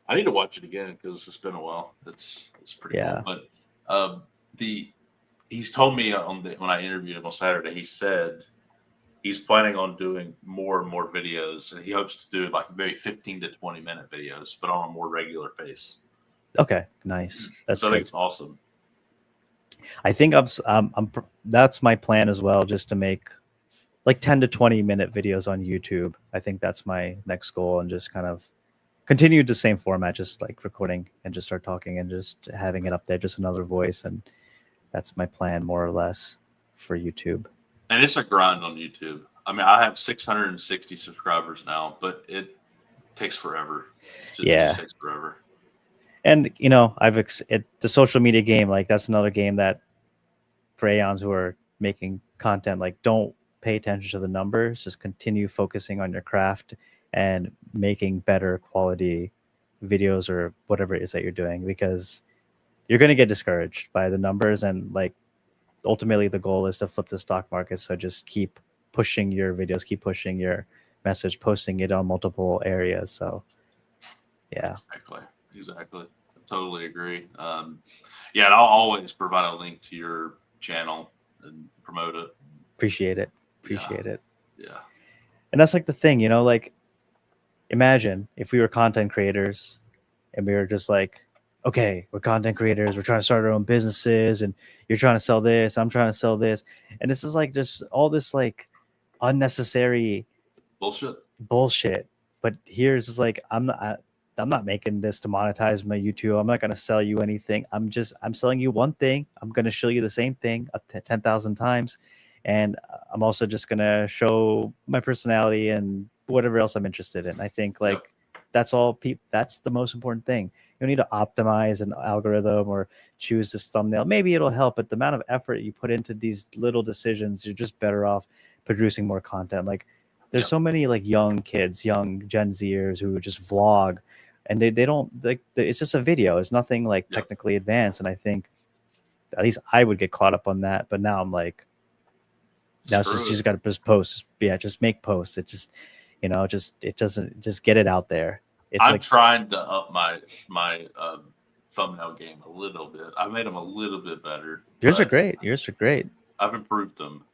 I need to watch it again because it's been a while. It's pretty cool. But he's told me when I interviewed him on Saturday, he said he's planning on doing more and more videos, and he hopes to do like maybe 15 to 20 minute videos, but on a more regular pace.
Okay, nice. I think
it's awesome.
I think that's my plan as well, just to make like 10 to 20 minute videos on YouTube. I think that's my next goal, and just kind of continue the same format, just like recording and just start talking and just having it up there, just another voice. And that's my plan, more or less, for YouTube.
And it's a grind on YouTube. I mean, I have 660 subscribers now, but it takes forever. It just takes forever.
And the social media game, like that's another game that for Aeons who are making content, like don't pay attention to the numbers, just continue focusing on your craft and making better quality videos or whatever it is that you're doing, because you're going to get discouraged by the numbers, and like ultimately the goal is to flip the stock market. So just keep pushing your videos, keep pushing your message, posting it on multiple areas. So yeah,
exactly. I totally agree. And I'll always provide a link to your channel and promote it.
Appreciate it.
Yeah.
And that's like the thing, like imagine if we were content creators and we were just like, okay, we're content creators, we're trying to start our own businesses, and you're trying to sell this, I'm trying to sell this, and this is like just all this like unnecessary
bullshit.
But here's like I'm not making this to monetize my YouTube. I'm not going to sell you anything. I'm selling you one thing. I'm going to show you the same thing 10,000 times, and I'm also just going to show my personality and whatever else I'm interested in. I think like that's all. That's the most important thing. You don't need to optimize an algorithm or choose this thumbnail. Maybe it'll help, but the amount of effort you put into these little decisions, you're just better off producing more content. Like there's so many like young kids, young Gen Zers who just vlog, and they don't like it's just a video. It's nothing like technically advanced. And I think at least I would get caught up on that. But now I'm like, now it's just you just got to just post. Yeah, just make posts. It just just get it out there.
I'm trying to up my thumbnail game a little bit. I made them a little bit better.
Yours are great.
I've improved them.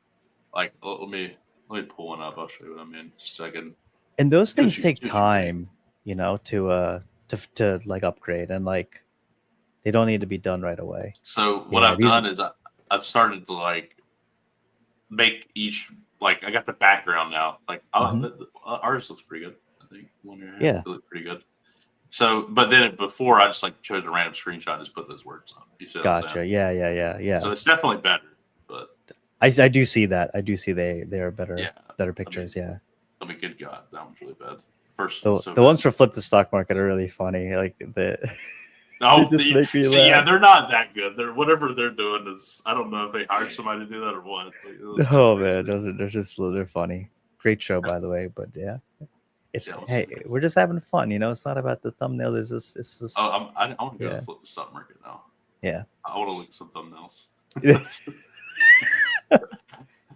Like let me pull one up. I'll show you what I mean. Just a second.
And those things take time, to like upgrade, and like they don't need to be done right away.
So what I've done is I've started to like make each, like I got the background now. Like ours looks pretty good. I think look pretty good. So, but then before I just like chose a random screenshot and just put those words on. You see
gotcha. Yeah.
So it's definitely better, but
I do see that. I do see they're better pictures. I
mean, good God, that one's really bad. First,
the ones for Flip the Stock Market are really funny. Like they
just make me laugh. Yeah, they're not that good. They're whatever they're doing is, I don't know if they hired somebody to do that or what. Like,
oh man, they're funny. Great show, by the way. But yeah, we're just having fun. It's not about the thumbnail. It's just.
Oh, I want to go to Flip the Stock Market now.
Yeah,
I want to look at some thumbnails.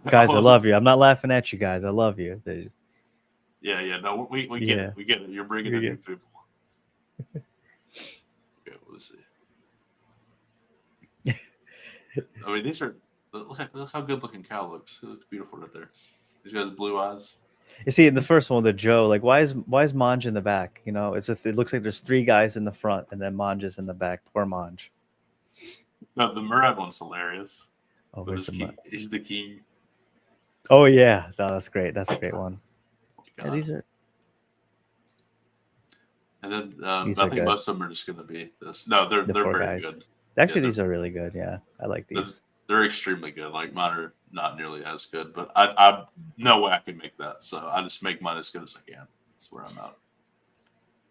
Guys, I love you. I'm not laughing at you guys. I love you.
Yeah. No, we get it. We get it. You're bringing in new people. Okay, let's see. I mean, these are look how good looking cow looks. It looks beautiful right there. He's got his blue eyes.
You see, in the first one, the Joe, like, why is Monge in the back? It looks like there's 3 guys in the front, and then Monge is in the back. Poor Monge.
No, the Murad one's hilarious.
Oh,
he's the king.
Oh yeah, no, that's great. That's a great one. Yeah, these are.
And then I think good. Most of them are just going to be this. No, they're very good.
Actually, these are really good. Yeah, I like these.
They're extremely good. Like mine are not nearly as good, but I no way I can make that. So I just make mine as good as I can. That's where I'm at.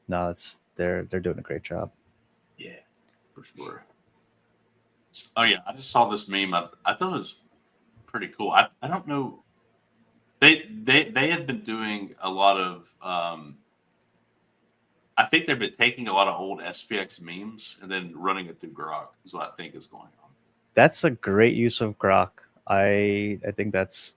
No, they're doing a great job.
Yeah, for sure. Oh yeah, I just saw this meme. I thought it was pretty cool. I don't know. They have been doing a lot of. I think they've been taking a lot of old SPX memes and then running it through Grok. Is what I think is going on.
That's a great use of Grok. I think that's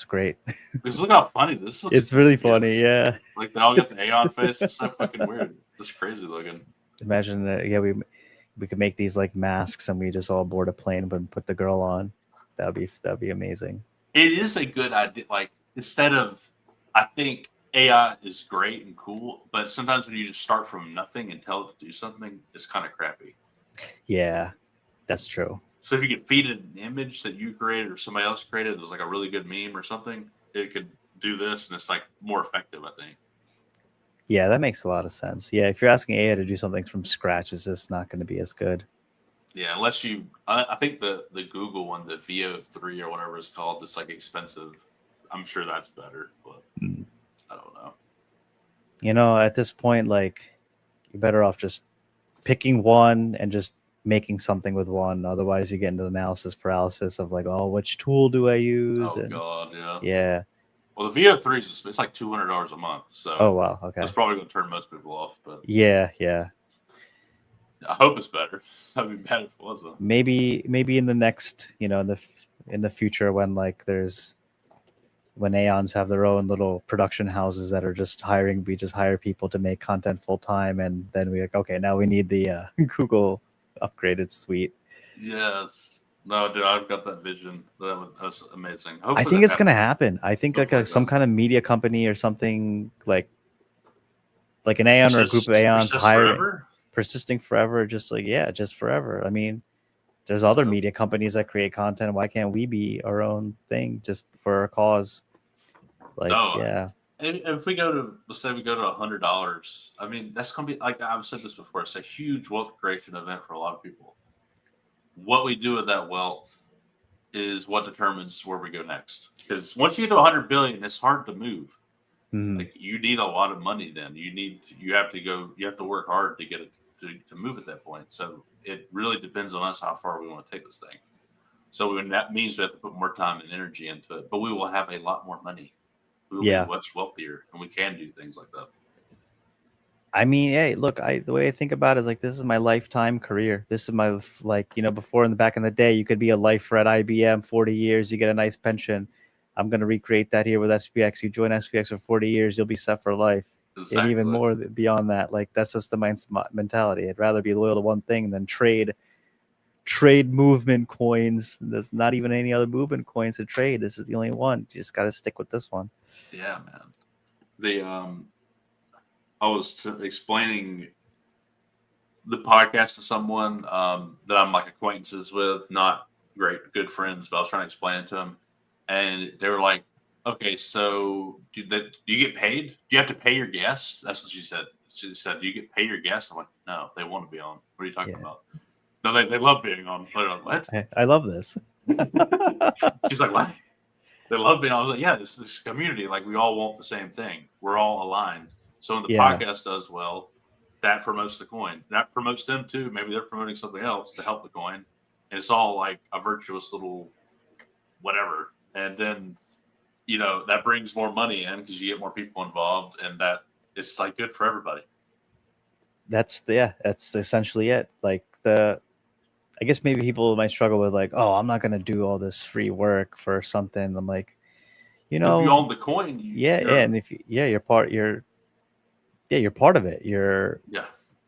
great.
Because look how funny this looks.
It's really funny, yeah.
Like they all got the Aeon face. It's so fucking weird. It's crazy looking.
Imagine that. Yeah, we could make these like masks and we just all board a plane and put the girl on. That'd be amazing.
It is a good idea. Like instead of, I think AI is great and cool, but sometimes when you just start from nothing and tell it to do something, it's kind of crappy.
Yeah, that's true.
So if you could feed it an image that you created or somebody else created that was like a really good meme or something, it could do this and it's like more effective, I think.
Yeah, that makes a lot of sense. Yeah, if you're asking AI to do something from scratch, it's just not going to be as good.
Yeah, unless you, I think the Google one, the VO3 or whatever it's called, it's like expensive. I'm sure that's better, but I don't know.
At this point, like you're better off just picking one and just making something with one. Otherwise, you get into the analysis paralysis of like, oh, which tool do I use?
Oh God, yeah.
Yeah.
Well, the VO3 it's like $200 a month. So
oh wow, okay.
That's probably going to turn most people off. But
yeah.
I hope it's better. That'd be bad if it wasn't.
Maybe in the next, in the future when like when Aeons have their own little production houses that are just we just hire people to make content full time, and then we're like, okay, now we need the Google upgraded suite.
Yes, No, dude, I've got that vision. That's amazing.
I
Hopefully
think
that
it's gonna
happens.
happen. I think
Hopefully
like some kind of media company or something like an Aeon or a group of Aeons
persist
hiring,
forever.
persisting forever, just like just forever. I mean, there's other media companies that create content. Why can't we be our own thing just for a cause? Like, yeah.
And if we go to, let's say we go to $100, I mean, that's going to be, like I've said this before, it's a huge wealth creation event for a lot of people. What we do with that wealth is what determines where we go next. Because once you get to 100 billion, it's hard to move.
Mhm.
Like, you need a lot of money then. You have to work hard to get it to move at that point. So it really depends on us how far we want to take this thing. So that means we have to put more time and energy into it, but we will have a lot more money. We will be much wealthier, and we can do things like that.
I mean, hey, look, the way I think about it is like, this is my lifetime career. This is my, like, before in the back in the day, you could be a lifer at IBM, 40 years, you get a nice pension. I'm going to recreate that here with SPX. You join SPX for 40 years, you'll be set for life.
Exactly.
And even more beyond that. Like, that's just the mentality. I'd rather be loyal to one thing than trade movement coins. There's not even any other movement coins to trade. This is the only one. You just got to stick with this one.
Yeah, man. I was explaining the podcast to someone that I'm like acquaintances with, not good friends, but I was trying to explain it to them, and they were like, "Okay, so do you get paid? Do you have to pay your guests?" That's what she said. She said, "Do you get paid your guests?" I'm like, "No, they want to be on. What are you talking about?" No, they love being on. Like, what?
I love this.
She's like, "What?" They love being on. I was like, "Yeah, this community, like, we all want the same thing. We're all aligned." So when the podcast does well, that promotes the coin. That promotes them too. Maybe they're promoting something else to help the coin. And it's all like a virtuous little whatever. And then, that brings more money in because you get more people involved, and that it's like good for everybody.
That's essentially it. Like, I guess maybe people might struggle with like, oh, I'm not going to do all this free work for something. I'm like,
if you own the coin,
and if you're part of it.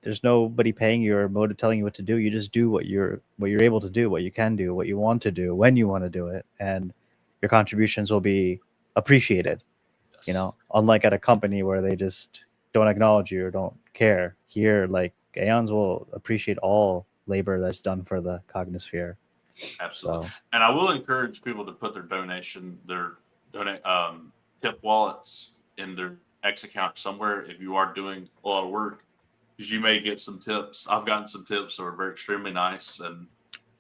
There's nobody paying you or telling you what to do. You just do what you're able to do, what you can do, what you want to do, when you want to do it, and your contributions will be appreciated.
Yes.
Unlike at a company where they just don't acknowledge you or don't care. Here, like, Aeons will appreciate all labor that's done for the Cognisphere.
Absolutely. So. And I will encourage people to put their tip wallets in their X account somewhere if you are doing a lot of work, because you may get some tips. I've gotten some tips that are very extremely nice, and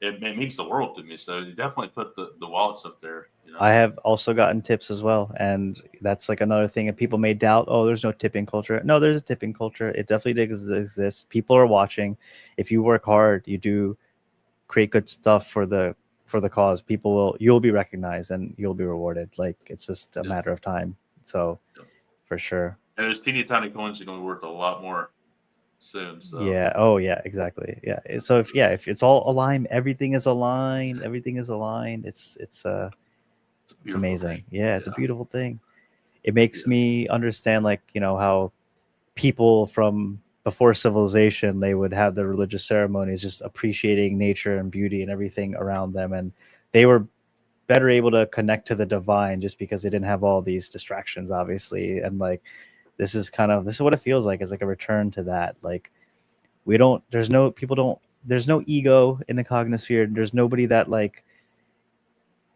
it means the world to me. So you definitely put the wallets up there.
I have also gotten tips as well, and that's like another thing. And people may doubt, oh, there's no tipping culture. No, there's a tipping culture. It definitely exists. People are watching. If you work hard, you do create good stuff for the cause, you'll be recognized and you'll be rewarded. Like, it's just a matter of time. So for sure.
And there's teeny tiny coins that are going to be worth a lot more soon. So.
Yeah. Oh yeah, exactly. Yeah. So if it's all aligned, everything is aligned. It's amazing.
Thing.
Yeah, it's a beautiful thing. It makes me understand, like, how people from before civilization, they would have the religious ceremonies, just appreciating nature and beauty and everything around them, and they were better able to connect to the divine just because they didn't have all these distractions, obviously. And like, this is what it feels like. It's like a return to that. Like, there's no ego in the Cognisphere. There's nobody that, like,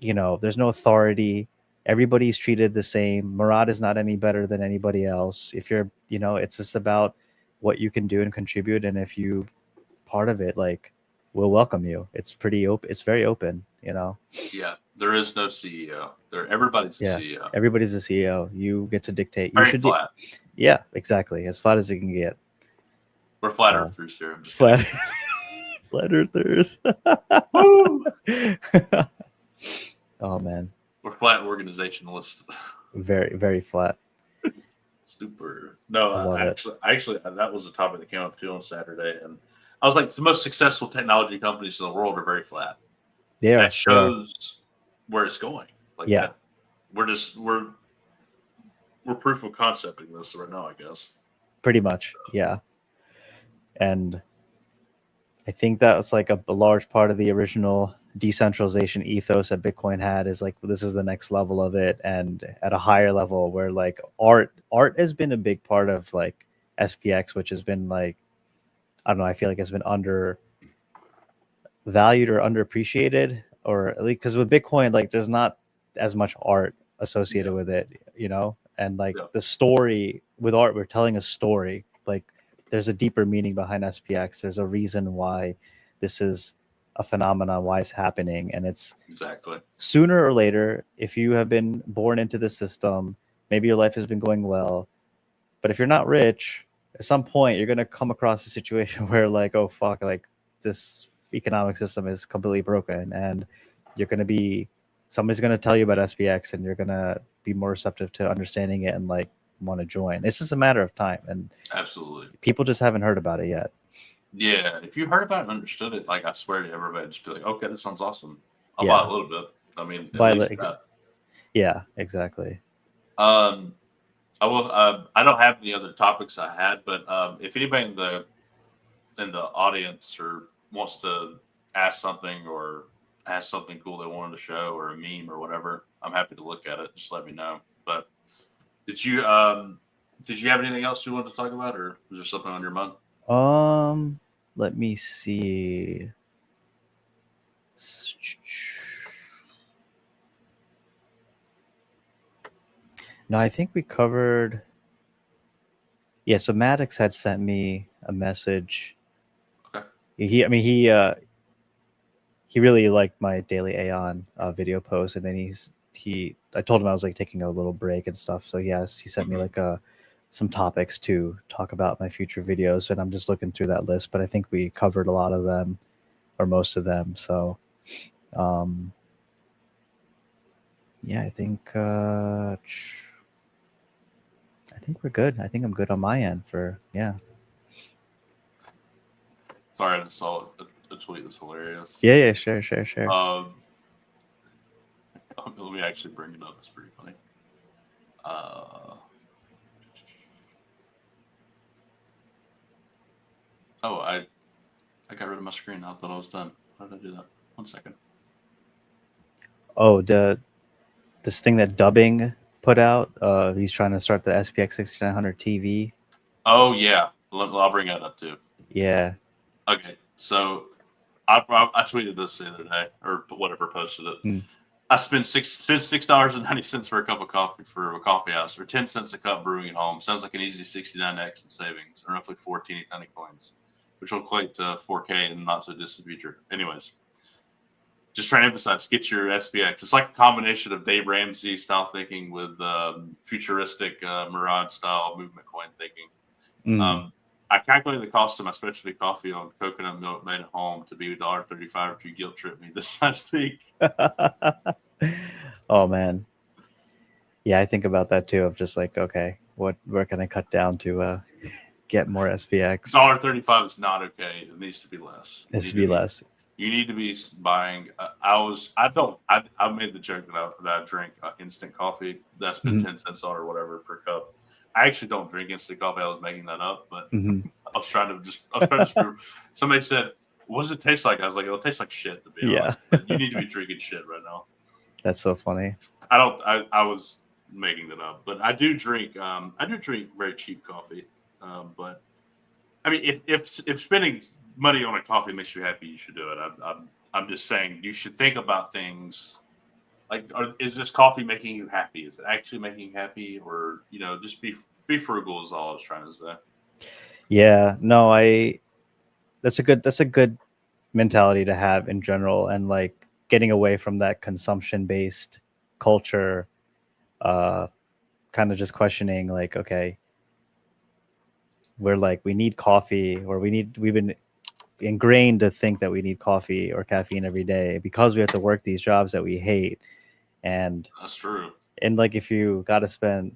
there's no authority. Everybody's treated the same. Murad is not any better than anybody else. If you're, it's just about what you can do and contribute. And if you part of it, like, we'll welcome you. It's pretty open. It's very open,
Yeah. There is no CEO. Everybody's a CEO.
Everybody's a CEO. You get to dictate.
You should flat.
Yeah, exactly. As flat as you can get.
We're flat earthers here.
Flat earthers. Oh man.
We're flat organizationalists.
Very, very flat.
Super. No, actually, that was a topic that came up too on Saturday, and I was like, the most successful technology companies in the world are very flat.
Yeah,
that shows where it's going. Like, we're proof of concepting this right now, I guess.
Pretty much, yeah. And I think that was like a large part of the original decentralization ethos that Bitcoin had is like, this is the next level of it, and at a higher level where like art has been a big part of like SPX, which has been like, I don't know, I feel like it's been undervalued or underappreciated, or at least because with Bitcoin, like there's not as much art associated with it, you know, and like the story with art, we're telling a story. Like there's a deeper meaning behind SPX. There's a reason why this is a phenomenon, why it's happening, and it's
exactly
sooner or later, if you have been born into the system, maybe your life has been going well, but if you're not rich, at some point you're going to come across a situation where like, oh fuck, like this economic system is completely broken, and you're going to be, somebody's going to tell you about SPX, and you're going to be more receptive to understanding it and like want to join. It's just a matter of time, and
absolutely
people just haven't heard about it yet.
Yeah, if you heard about it and understood it, like I swear to everybody, just be like, okay, this sounds awesome. I'll buy a little bit. I mean, at least that.
Yeah, exactly.
I will. I don't have any other topics I had, but if anybody in the audience or wants to ask something or ask something cool they wanted to show or a meme or whatever, I'm happy to look at it. Just let me know. But did you have anything else you wanted to talk about, or was there something on your mind?
Let me see. No, I think we covered. Yeah, so Maddox had sent me a message.
Okay.
He really liked my daily Aeon video post, and then I told him I was like taking a little break and stuff. So yes, he sent me like some topics to talk about my future videos, and I'm just looking through that list. But I think we covered a lot of them, or most of them. So, yeah, I think we're good. I think I'm good on my end for
Sorry, I just saw a tweet that's hilarious.
Yeah, sure.
Let me actually bring it up. It's pretty funny. Oh, I got rid of my screen. I thought I was done. How did I do that? 1 second.
Oh, this thing that Dubbing put out. He's trying to start the SPX 6900 TV.
Oh yeah, I'll bring that up too.
Yeah.
Okay, so I tweeted this the other day or whatever, posted it. I spent $6.90 for a cup of coffee for a coffee house, or 10 cents a cup brewing at home. Sounds like an easy 69x in savings, or roughly 4 teeny tiny coins, which will equate to 4K in the not so distant future. Anyways, just trying to emphasize, get your SPX. It's like a combination of Dave Ramsey style thinking with futuristic Mirage style movement coin thinking. I calculated the cost of my specialty coffee on coconut milk made at home to be $1.35 if you guilt trip me this last week.
Oh man. Yeah, I think about that too, of just like, okay, where can I cut down to get more SPX?
$1.35 is not okay. It needs to be less.
It needs to be less.
You need to be buying. I made the joke that I drink instant coffee. That's been 10 cents on or whatever per cup. I actually don't drink instant coffee. I was making that up, but I was trying to somebody said, what does it taste like? I was like, it'll taste like shit, to be honest. But you need to be drinking shit right now.
That's so funny.
I was making that up, but I do drink very cheap coffee. But I mean, if spending money on a coffee makes you happy, you should do it. I'm just saying you should think about things like, is this coffee making you happy? Is it actually making you happy, or just be frugal is all I was trying to say.
Yeah, no, that's a good mentality to have in general, and like getting away from that consumption based culture, kind of just questioning like, okay, we need coffee, or we've been ingrained to think that we need coffee or caffeine every day because we have to work these jobs that we hate. And
that's true.
And like, if you got to spend,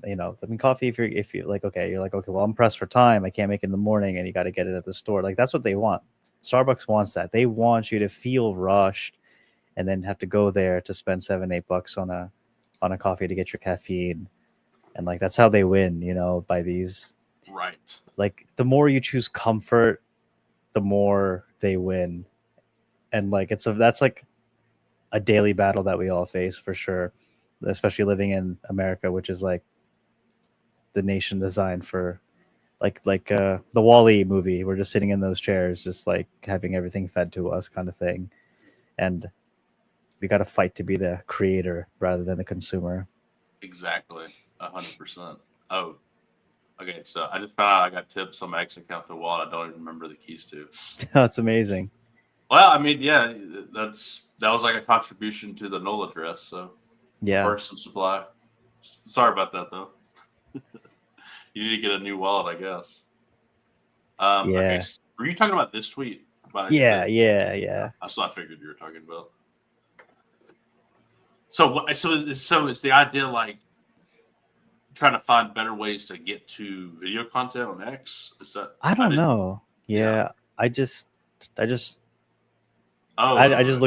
coffee, if you like, okay, you're like, okay, well, I'm pressed for time, I can't make it in the morning, and you got to get it at the store. Like, that's what they want. Starbucks wants that. They want you to feel rushed and then have to go there to spend $7-8 on a coffee to get your caffeine. And like, that's how they win, by these.
Right.
Like, the more you choose comfort, the more they win. And like, that's like a daily battle that we all face for sure, especially living in America, which is like the nation designed for like the Wall-E movie. We're just sitting in those chairs, just like having everything fed to us, kind of thing. And we got to fight to be the creator rather than the consumer.
Exactly, 100%. Oh, okay. So I just found out I got tips on my X account to a wallet I don't even remember the keys to.
That's amazing.
Well, I mean, yeah, that was like a contribution to the null address. So
Yeah.
person supply. Sorry about that though. You need to get a new wallet, I guess.
Yeah.
Okay. Were you talking about this tweet?
Yeah.
That's what I figured you were talking about. So it's the idea like trying to find better ways to get to video content on X. Is that?
I don't know. Yeah. I just looked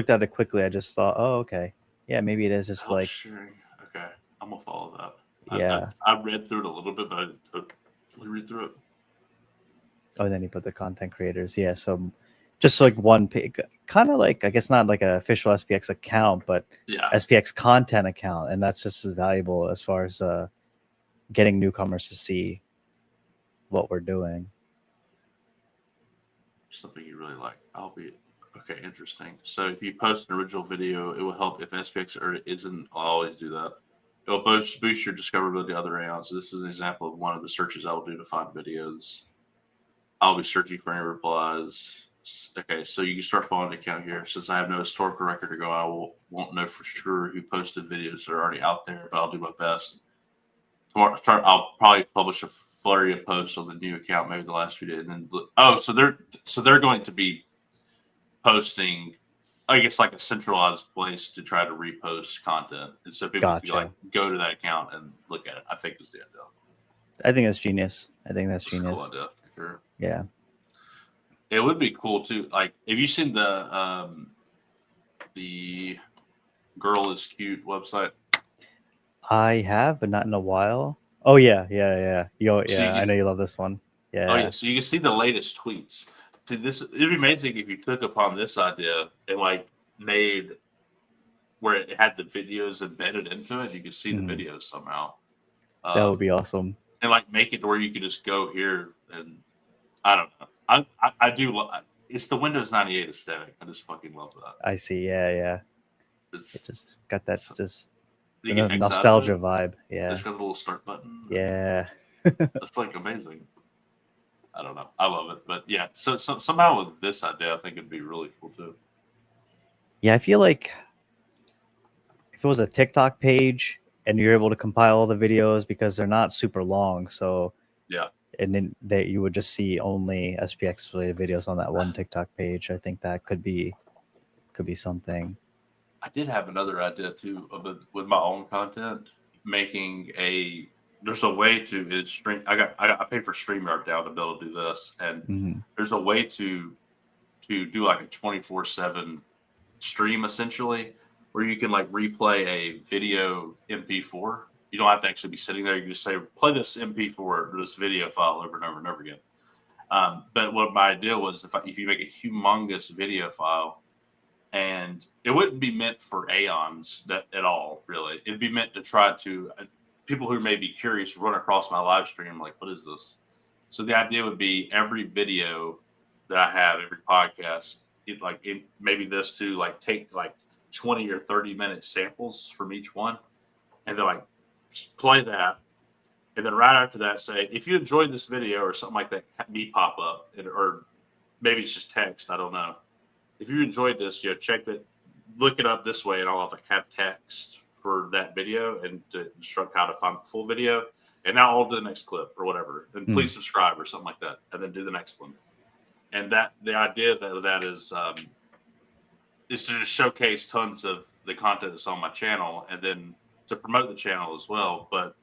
at it quickly. I just thought, oh, okay. Yeah, maybe it is just like
sharing. Okay, I'm gonna follow that.
Yeah.
I read through it a little bit, but I didn't totally read through it.
Oh, and then you put the content creators. Yeah, so just like one page, kind of like, I guess not like an official SPX account, but SPX content account, and that's just as valuable as far as getting newcomers to see what we're doing.
Something you really like. Okay, interesting. So if you post an original video, it will help if SPX isn't. I'll always do that. It will boost your discoverability to other accounts. So this is an example of one of the searches I will do to find videos. I'll be searching for any replies. Okay, so you can start following the account here. Since I have no historical record to go, I won't know for sure who posted videos that are already out there, but I'll do my best. Tomorrow, I'll probably publish a flurry of posts on the new account, maybe the last few days, and then so they're going to be posting, I guess, like a centralized place to try to repost content, and so people can like go to that account and look at it. I think is the idea.
I think that's genius. I think that's genius.
Cool idea, for sure.
Yeah.
It would be cool too. Like, have you seen the Girl is Cute website?
I have, but not in a while. Oh yeah. I know you love this one. Yeah.
Oh yeah. So you can see the latest tweets. See this. It'd be amazing if you took upon this idea and like made where it had the videos embedded into it. You could see the videos somehow.
That would be awesome.
And like make it to where you could just go here and I don't know. I do. It's the Windows 98 aesthetic. I just fucking love that.
I see. Yeah. It just got that
the
nostalgia vibe. Yeah.
It's got the little start button.
Yeah.
That's like amazing. I don't know. I love it. But yeah, so somehow with this idea, I think it'd be really cool too.
Yeah, I feel like if it was a TikTok page and you're able to compile all the videos because they're not super long, so
yeah.
And then you would just see only SPX related videos on that one TikTok page. I think that could be something.
I did have another idea too with my own content, there's a way to stream. I pay for StreamYard now to be able to do this, and there's a way to do like a 24/7 stream essentially, where you can like replay a video MP4. You don't have to actually be sitting there. You can just say, play this MP4 or this video file over and over and over again. But what my idea was, if you make a humongous video file, and it wouldn't be meant for aeons at all, really. It'd be meant to try to, people who may be curious run across my live stream, like, what is this? So the idea would be every video that I have, every podcast, maybe this too, like take like 20 or 30 minute samples from each one, and then like, play that, and then right after that say, if you enjoyed this video or something like that, have me pop up, or maybe it's just text, I don't know. If you enjoyed this, check that, look it up this way, and I'll have text for that video and to instruct how to find the full video, and now I'll do the next clip or whatever, and please subscribe or something like that, and then do the next one. And the idea of that is to just showcase tons of the content that's on my channel, and then to promote the channel as well. But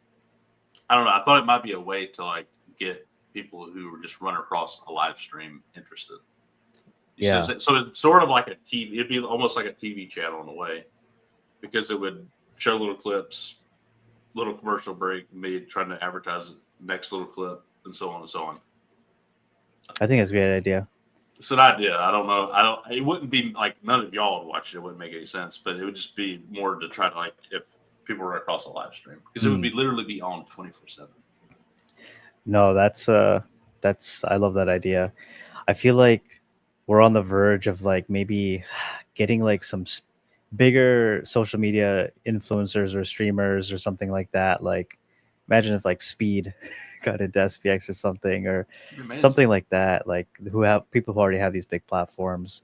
I don't know. I thought it might be a way to like get people who just run across a live stream interested.
Yeah.
So it's sort of like a TV. It'd be almost like a TV channel in a way, because it would show little clips, little commercial break, me trying to advertise the next little clip, and so on and so on.
I think it's a great idea.
It's an idea. I don't know. It wouldn't be like none of y'all would watch it. It wouldn't make any sense. But it would just be more to try to like if people were across a live stream because it would be literally be on 24/7.
No, that's I love that idea. I feel like we're on the verge of like maybe getting like some bigger social media influencers or streamers or something like that. Like, imagine if like Speed got into SPX or something, or something like that. Like people who already have these big platforms,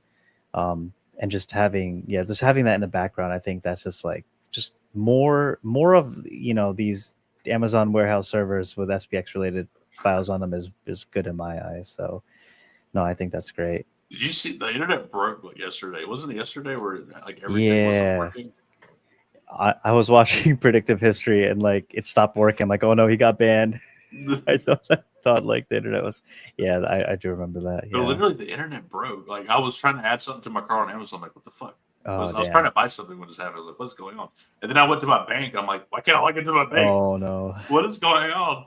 and just having that in the background. I think that's just like just more of these Amazon warehouse servers with SPX related files on them is good in my eyes. So no, I think that's great.
Did you see the internet broke like yesterday? Wasn't it yesterday where like everything wasn't working?
I was watching Predictive History and like it stopped working. I'm like, oh no, he got banned. I thought like the internet was. Yeah, I do remember that. Yeah.
But literally, the internet broke. Like I was trying to add something to my car on Amazon. I'm like, what the fuck?
Oh,
I was trying to buy something when this happened. I was like, what's going on? And then I went to my bank. I'm like, why can't I log into my bank?
Oh no.
What is going on?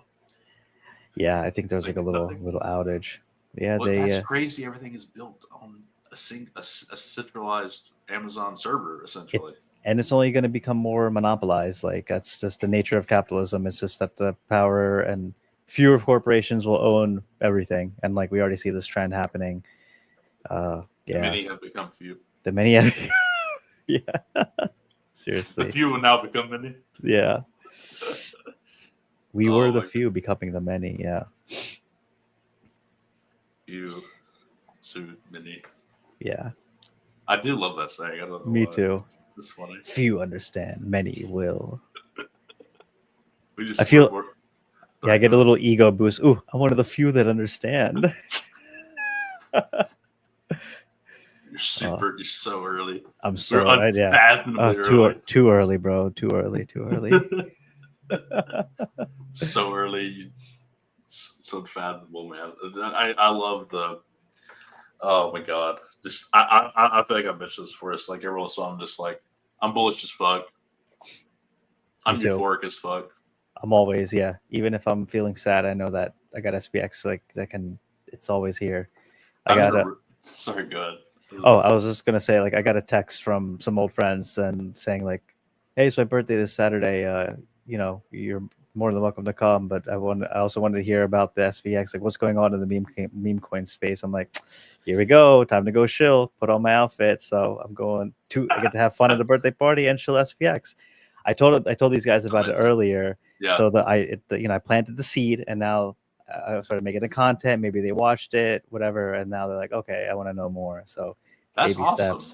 Yeah, I think there's like a little outage. Yeah,
well, that's crazy. Everything is built on a centralized Amazon server, essentially.
It's only going to become more monopolized. Like that's just the nature of capitalism. It's just that the power and fewer corporations will own everything, and like we already see this trend happening.
The many have become few.
The many have. Yeah. Seriously.
The few will now become many.
Yeah. We were the few becoming the many. Yeah.
Few, soon many.
Yeah.
I do love that saying. I don't know
Me
why.
too.
It's funny.
Few understand, many will.
I feel.
I get a little ego boost. Ooh, I'm one of the few that understand.
You're so early.
I'm so right. Yeah. Too early, bro. Too early.
So early. It's unfathomable, man. I love the. Oh my god! Just I feel like I mentioned this for us. Like everyone saw, I'm just like I'm bullish as fuck. I'm euphoric as fuck.
I'm always even if I'm feeling sad, I know that I got SPX. Like it's always here.
Sorry, go ahead.
Oh, I was just gonna say, like, I got a text from some old friends and saying, like, "Hey, it's my birthday this Saturday. You're more than welcome to come, but I also wanted to hear about the SPX. Like, what's going on in the meme coin space?" I'm like, "Here we go. Time to go shill. Put on my outfit." So I'm going I get to have fun at a birthday party and shill SPX. I told these guys about it earlier.
Yeah.
So I planted the seed, and now I started making the content. Maybe they watched it, whatever, and now they're like, okay, I want to know more. So
that's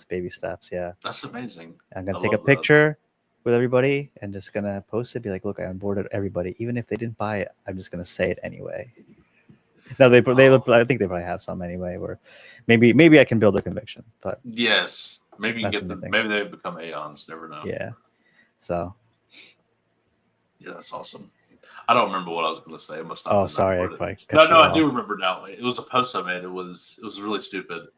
baby steps. Yeah,
that's amazing.
I'm gonna take a picture with everybody and just gonna post it. Be like, look, I onboarded everybody, even if they didn't buy it. I'm just gonna say it anyway. No, I think they probably have some anyway. Where maybe I can build their conviction. But
yes, maybe you get them. Maybe they become Aeons. Never know.
Yeah. So.
Yeah, that's awesome. I don't remember what I was going to say. I must not.
Oh, sorry.
I do remember now. It was a post I made. It was really stupid.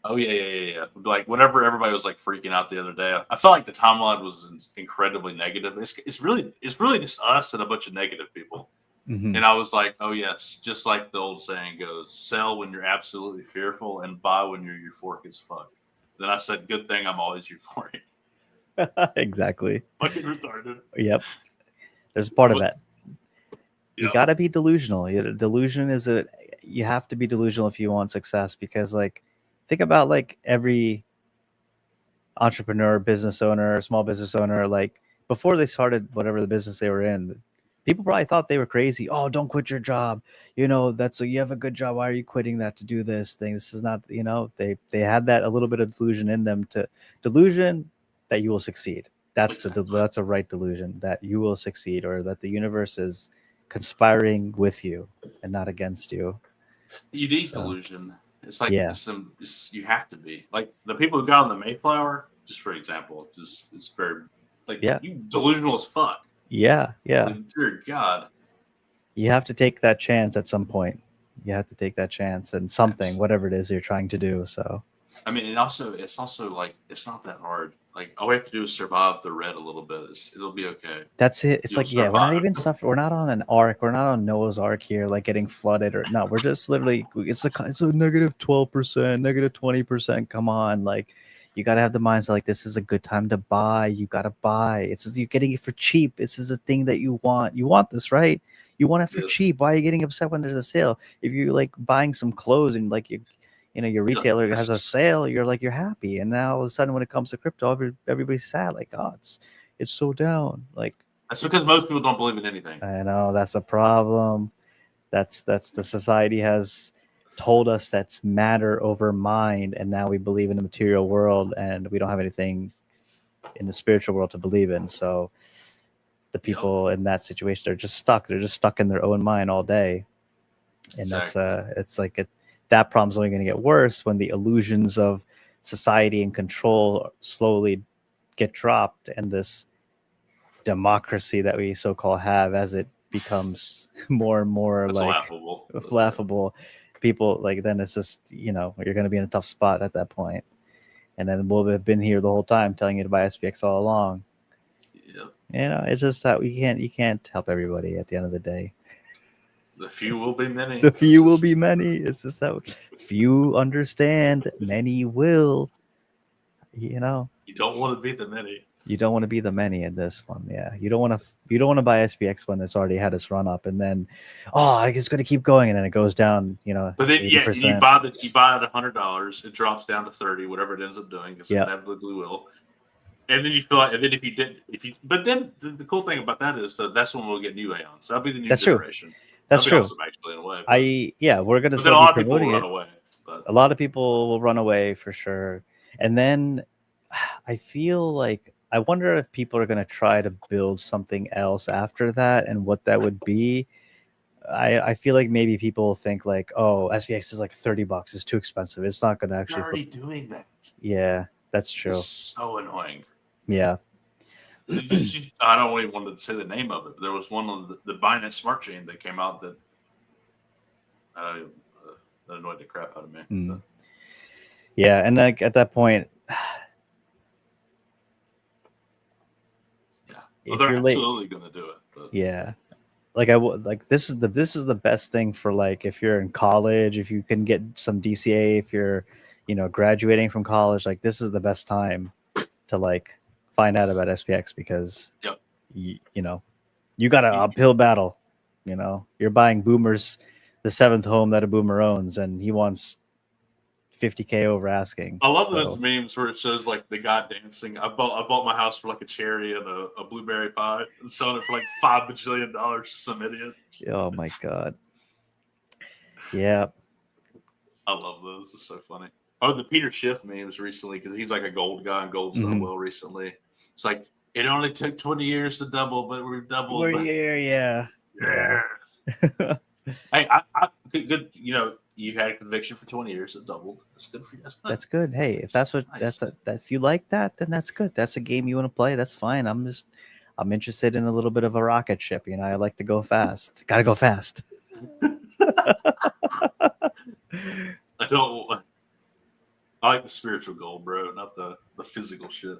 Oh yeah. Like whenever everybody was like freaking out the other day, I felt like the timeline was incredibly negative. It's really just us and a bunch of negative people.
Mm-hmm.
And I was like, oh yes, just like the old saying goes, sell when you're absolutely fearful and buy when you're euphoric as fuck. Then I said, good thing I'm always euphoric.
Exactly.
Fucking retarded.
Yep. There's a part of that. You gotta be delusional. Delusion is you have to be delusional if you want success, because like think about like every entrepreneur, business owner, small business owner, like before they started whatever the business they were in, people probably thought they were crazy. Oh, don't quit your job. You have a good job. Why are you quitting that to do this thing? This is not, they had that a little bit of delusion in them delusion that you will succeed. That's that's a right delusion that you will succeed, or that the universe is conspiring with you and not against you.
Unique delusion. It's like you have to be like the people who got on the Mayflower, just for example, it's very like you delusional as fuck.
Yeah.
Like, dear God.
You have to take that chance at some point. You have to take that chance and whatever it is you're trying to do. So
I mean, it's also like it's not that hard. Like all we have to do is survive the red a little bit. It'll be okay.
That's it. It's
You'll
like, yeah, we're not
survive.
even suffering. We're not on an ark. We're not on Noah's Ark here, like getting flooded or no. We're just literally. It's a negative 12%, negative 20%. Come on, like you got to have the mindset like this is a good time to buy. You got to buy. It's you're getting it for cheap. This is a thing that you want. You want this, right? You want it for
Yes.
cheap. Why are you getting upset when there's a sale? If you're like buying some clothes and like your retailer has a sale, you're like you're happy. And now all of a sudden, when it comes to crypto, everybody's sad. Like, oh, it's so down. Like
that's because most people don't believe in anything.
I know that's a problem. That's the society has told us that's matter over mind, and now we believe in the material world, and we don't have anything in the spiritual world to believe in. So the people in that situation are just stuck. They're just stuck in their own mind all day, and
Exactly.
it's like that problem's only going to get worse when the illusions of society and control slowly get dropped, and this democracy that we so-called have as it becomes more and more
That's
like
laughable.
People like then it's just you're going to be in a tough spot at that point, and then we'll have been here the whole time telling you to buy SPX all along.
Yeah.
It's just that you can't help everybody at the end of the day.
The few will be many.
The few will be many. It's just how few understand, many will. You
don't want to be the many.
You don't want to be the many in this one. Yeah. You don't want to buy SPX when it's already had its run up and then, it's going to keep going. And then it goes down,
But then,
80%.
you buy it at $100. It drops down to 30, whatever it ends up doing. Because it inevitably will. And then you feel like, and then but then the cool thing about that is that's when we'll get new Aeons. That'll be the new generation.
True. That's true.
Awesome, actually, in a way.
We're going to
still be promoting it. Away,
a lot of people will run away for sure. And then I feel like, I wonder if people are going to try to build something else after that and what that would be. I feel like maybe people think like, oh, SPX is like $30. It's too expensive. It's not going to actually.
You're already doing that.
Yeah, that's true.
It's so annoying.
Yeah.
I don't even want to say the name of it, but there was one on the Binance Smart Chain that came out that annoyed the crap out of me.
Mm. Yeah, and like at that point,
well, they're absolutely going to do it. But.
Yeah, like this is the best thing for like if you're in college, if you can get some DCA, if you're graduating from college, like this is the best time to like find out about SPX because you got an uphill battle. You're buying boomers, the seventh home that a boomer owns, and he wants $50K over asking.
I love those memes where it shows like the guy dancing. I bought my house for like a cherry and a blueberry pie and selling it for like $5 bajillion to some idiot.
Oh my god. Yeah.
I love those. It's so funny. Oh, the Peter Schiff memes recently because he's like a gold guy and gold's done well recently. It's like it only took 20 years to double, but we're doubled.
We're here, yeah.
Hey, I good. You had a conviction for 20 years. It doubled. That's good for you.
That's good. Hey, if that's what if you like that, then that's good. That's a game you want to play. That's fine. I'm interested in a little bit of a rocket ship. I like to go fast. Gotta go fast.
I like the spiritual goal, bro, not the physical shit.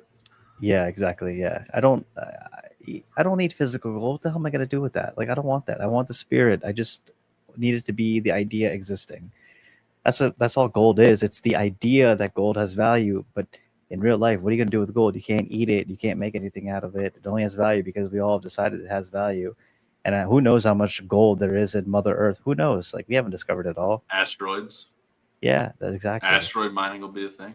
Yeah, exactly. Yeah, I don't need physical gold. What the hell am I gonna do with that? Like, I don't want that. I want the spirit. I just need it to be the idea existing. That's all gold is. It's the idea that gold has value. But in real life, what are you gonna do with gold? You can't eat it. You can't make anything out of it. It only has value because we all have decided it has value. And who knows how much gold there is in Mother Earth? Who knows? Like, we haven't discovered it all.
Asteroids.
Yeah, that's exactly.
Asteroid mining will be a thing.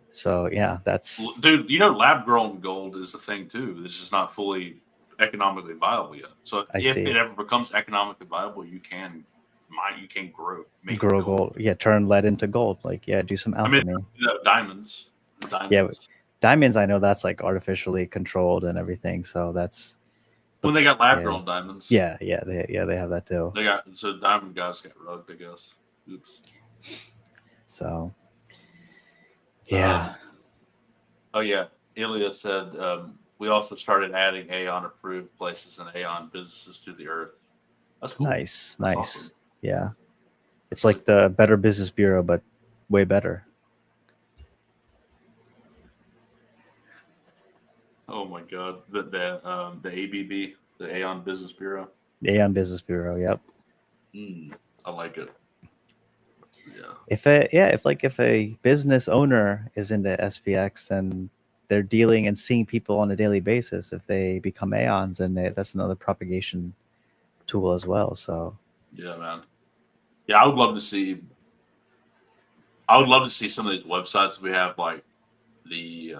So yeah, that's
dude. Lab grown gold is a thing too. It's just not fully economically viable yet. So if it ever becomes economically viable, you can mine. You can grow
gold. Yeah, turn lead into gold. Like do some alchemy.
Diamonds.
Yeah, diamonds. I know that's like artificially controlled and everything. So that's
when they got lab grown diamonds.
Yeah, they have that too.
So diamond guys got rugged, I guess. Oops.
So. Yeah.
Ilya said we also started adding Aeon approved places and Aeon businesses to the earth. That's cool.
Nice.
Awesome.
Yeah. It's like the Better Business Bureau, but way better.
Oh my God, the ABB, the Aon Business Bureau.
Aon Business Bureau. Yep.
I like it. Yeah.
If a business owner is into SPX, then they're dealing and seeing people on a daily basis. If they become Aons, and that's another propagation tool as well. So
yeah, man. Yeah, I would love to see. I would love to see some of these websites we have, like the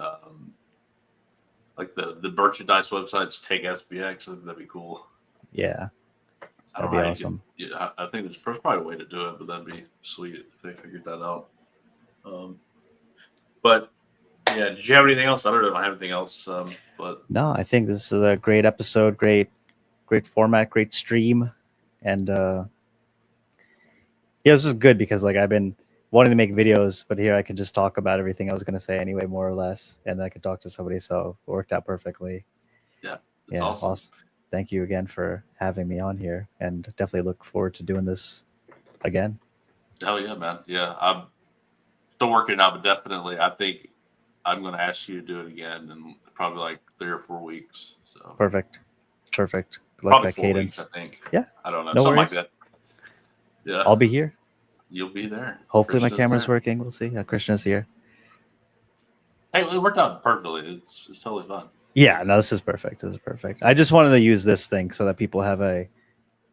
merchandise websites take SPX. I think that'd be cool.
yeah,
I
that'd
don't
be
know how
awesome.
I think there's probably a way to do it, but that'd be sweet if they figured that out. But yeah, did you have anything else? I don't have anything else. But
No, I think this is a great episode, great format, great stream, and this is good because like I've been wanting to make videos, but here I can just talk about everything I was going to say anyway, more or less, and I could talk to somebody, so it worked out perfectly.
Yeah, it's awesome.
Thank you again for having me on here, and definitely look forward to doing this again.
Hell yeah, man. Yeah, I'm still working out, but definitely I think I'm going to ask you to do it again in probably like 3 or 4 weeks. So
Perfect.
Probably 4 weeks, I think.
Yeah.
I don't know.
No
Something
worries.
like that. Yeah.
I'll be here.
You'll be there.
Hopefully
Krishna's
my camera's
there.
working. We'll see. Krishna's here.
Hey, it worked out perfectly. It's totally fun.
Yeah, no, this is perfect. I just wanted to use this thing so that people have a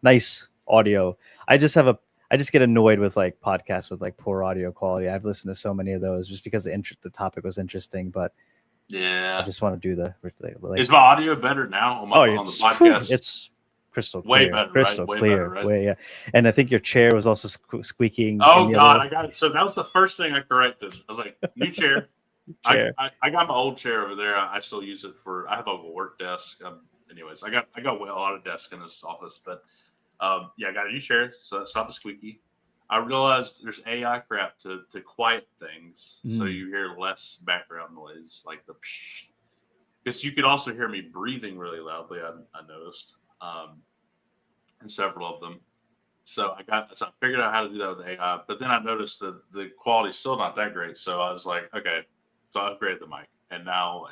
nice audio. I just get annoyed with like podcasts with like poor audio quality. I've listened to so many of those just because the topic was interesting, but
yeah,
I just want to do the like,
is my audio better now on the podcast?
It's crystal clear.
Way better,
crystal
right?
clear.
Better, right?
Way, yeah. And I think your chair was also squeaking.
Oh God, I got it. So that was the first thing I corrected. I was like, new chair.
chair.
I got my old chair over there. I still use it I have a work desk. Anyways, I got a lot of desks in this office, but yeah, I got a new chair, so that stopped the squeaky. I realized there's AI crap to quiet things, so you hear less background noise, like the psh. Because you could also hear me breathing really loudly. I noticed, in several of them. So I figured out how to do that with AI, but then I noticed that the quality's still not that great. So I was like, okay, so I upgraded the mic, and now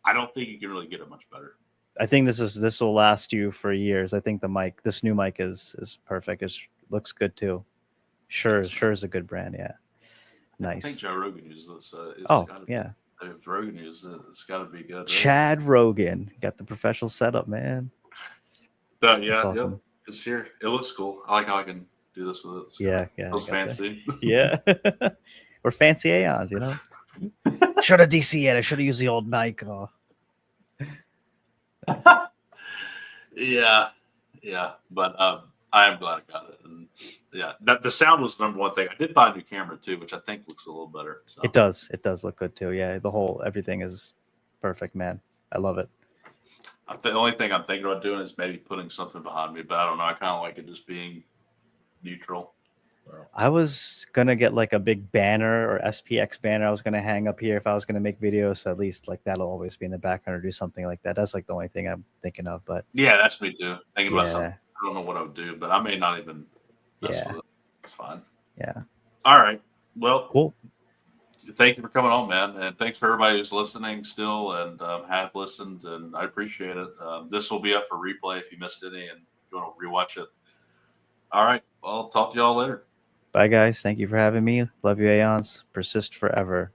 I don't think you can really get it much better.
I think this will last you for years. I think this new mic is perfect. It looks good too. Sure is a good brand. Yeah, nice.
I think Joe Rogan uses this.
Yeah.
If Rogan uses it, it's got to be good. Right?
Chad Rogan got the professional setup, man.
Yeah,
that's awesome.
Yeah. It's here. It looks cool. I like how I can do this with it.
Yeah.
It was fancy.
Yeah. We're fancy Aons, you know. Should have DC'd. I should have used the old mic. Oh.
Yeah. But I am glad I got it. And yeah, that the sound was the number one thing. I did buy a new camera too, which I think looks a little better. So.
It does look good too. Yeah, everything is perfect, man. I love it.
The only thing I'm thinking about doing is maybe putting something behind me, but I don't know. I kind of like it just being neutral.
I was gonna get like a big banner or SPX banner. I was gonna hang up here if I was gonna make videos. So at least like that'll always be in the background or do something like that. That's like the only thing I'm thinking of. But
yeah, that's me too. Thinking about something. I don't know what I would do, but I may not even mess with it. It's fine.
Yeah.
All right. Well,
cool.
Thank you for coming on, man. And thanks for everybody who's listening still and have listened. And I appreciate it. This will be up for replay if you missed any and you want to rewatch it. All right. Well, I'll talk to y'all later.
Bye, guys. Thank you for having me. Love you, Aons. Persist forever.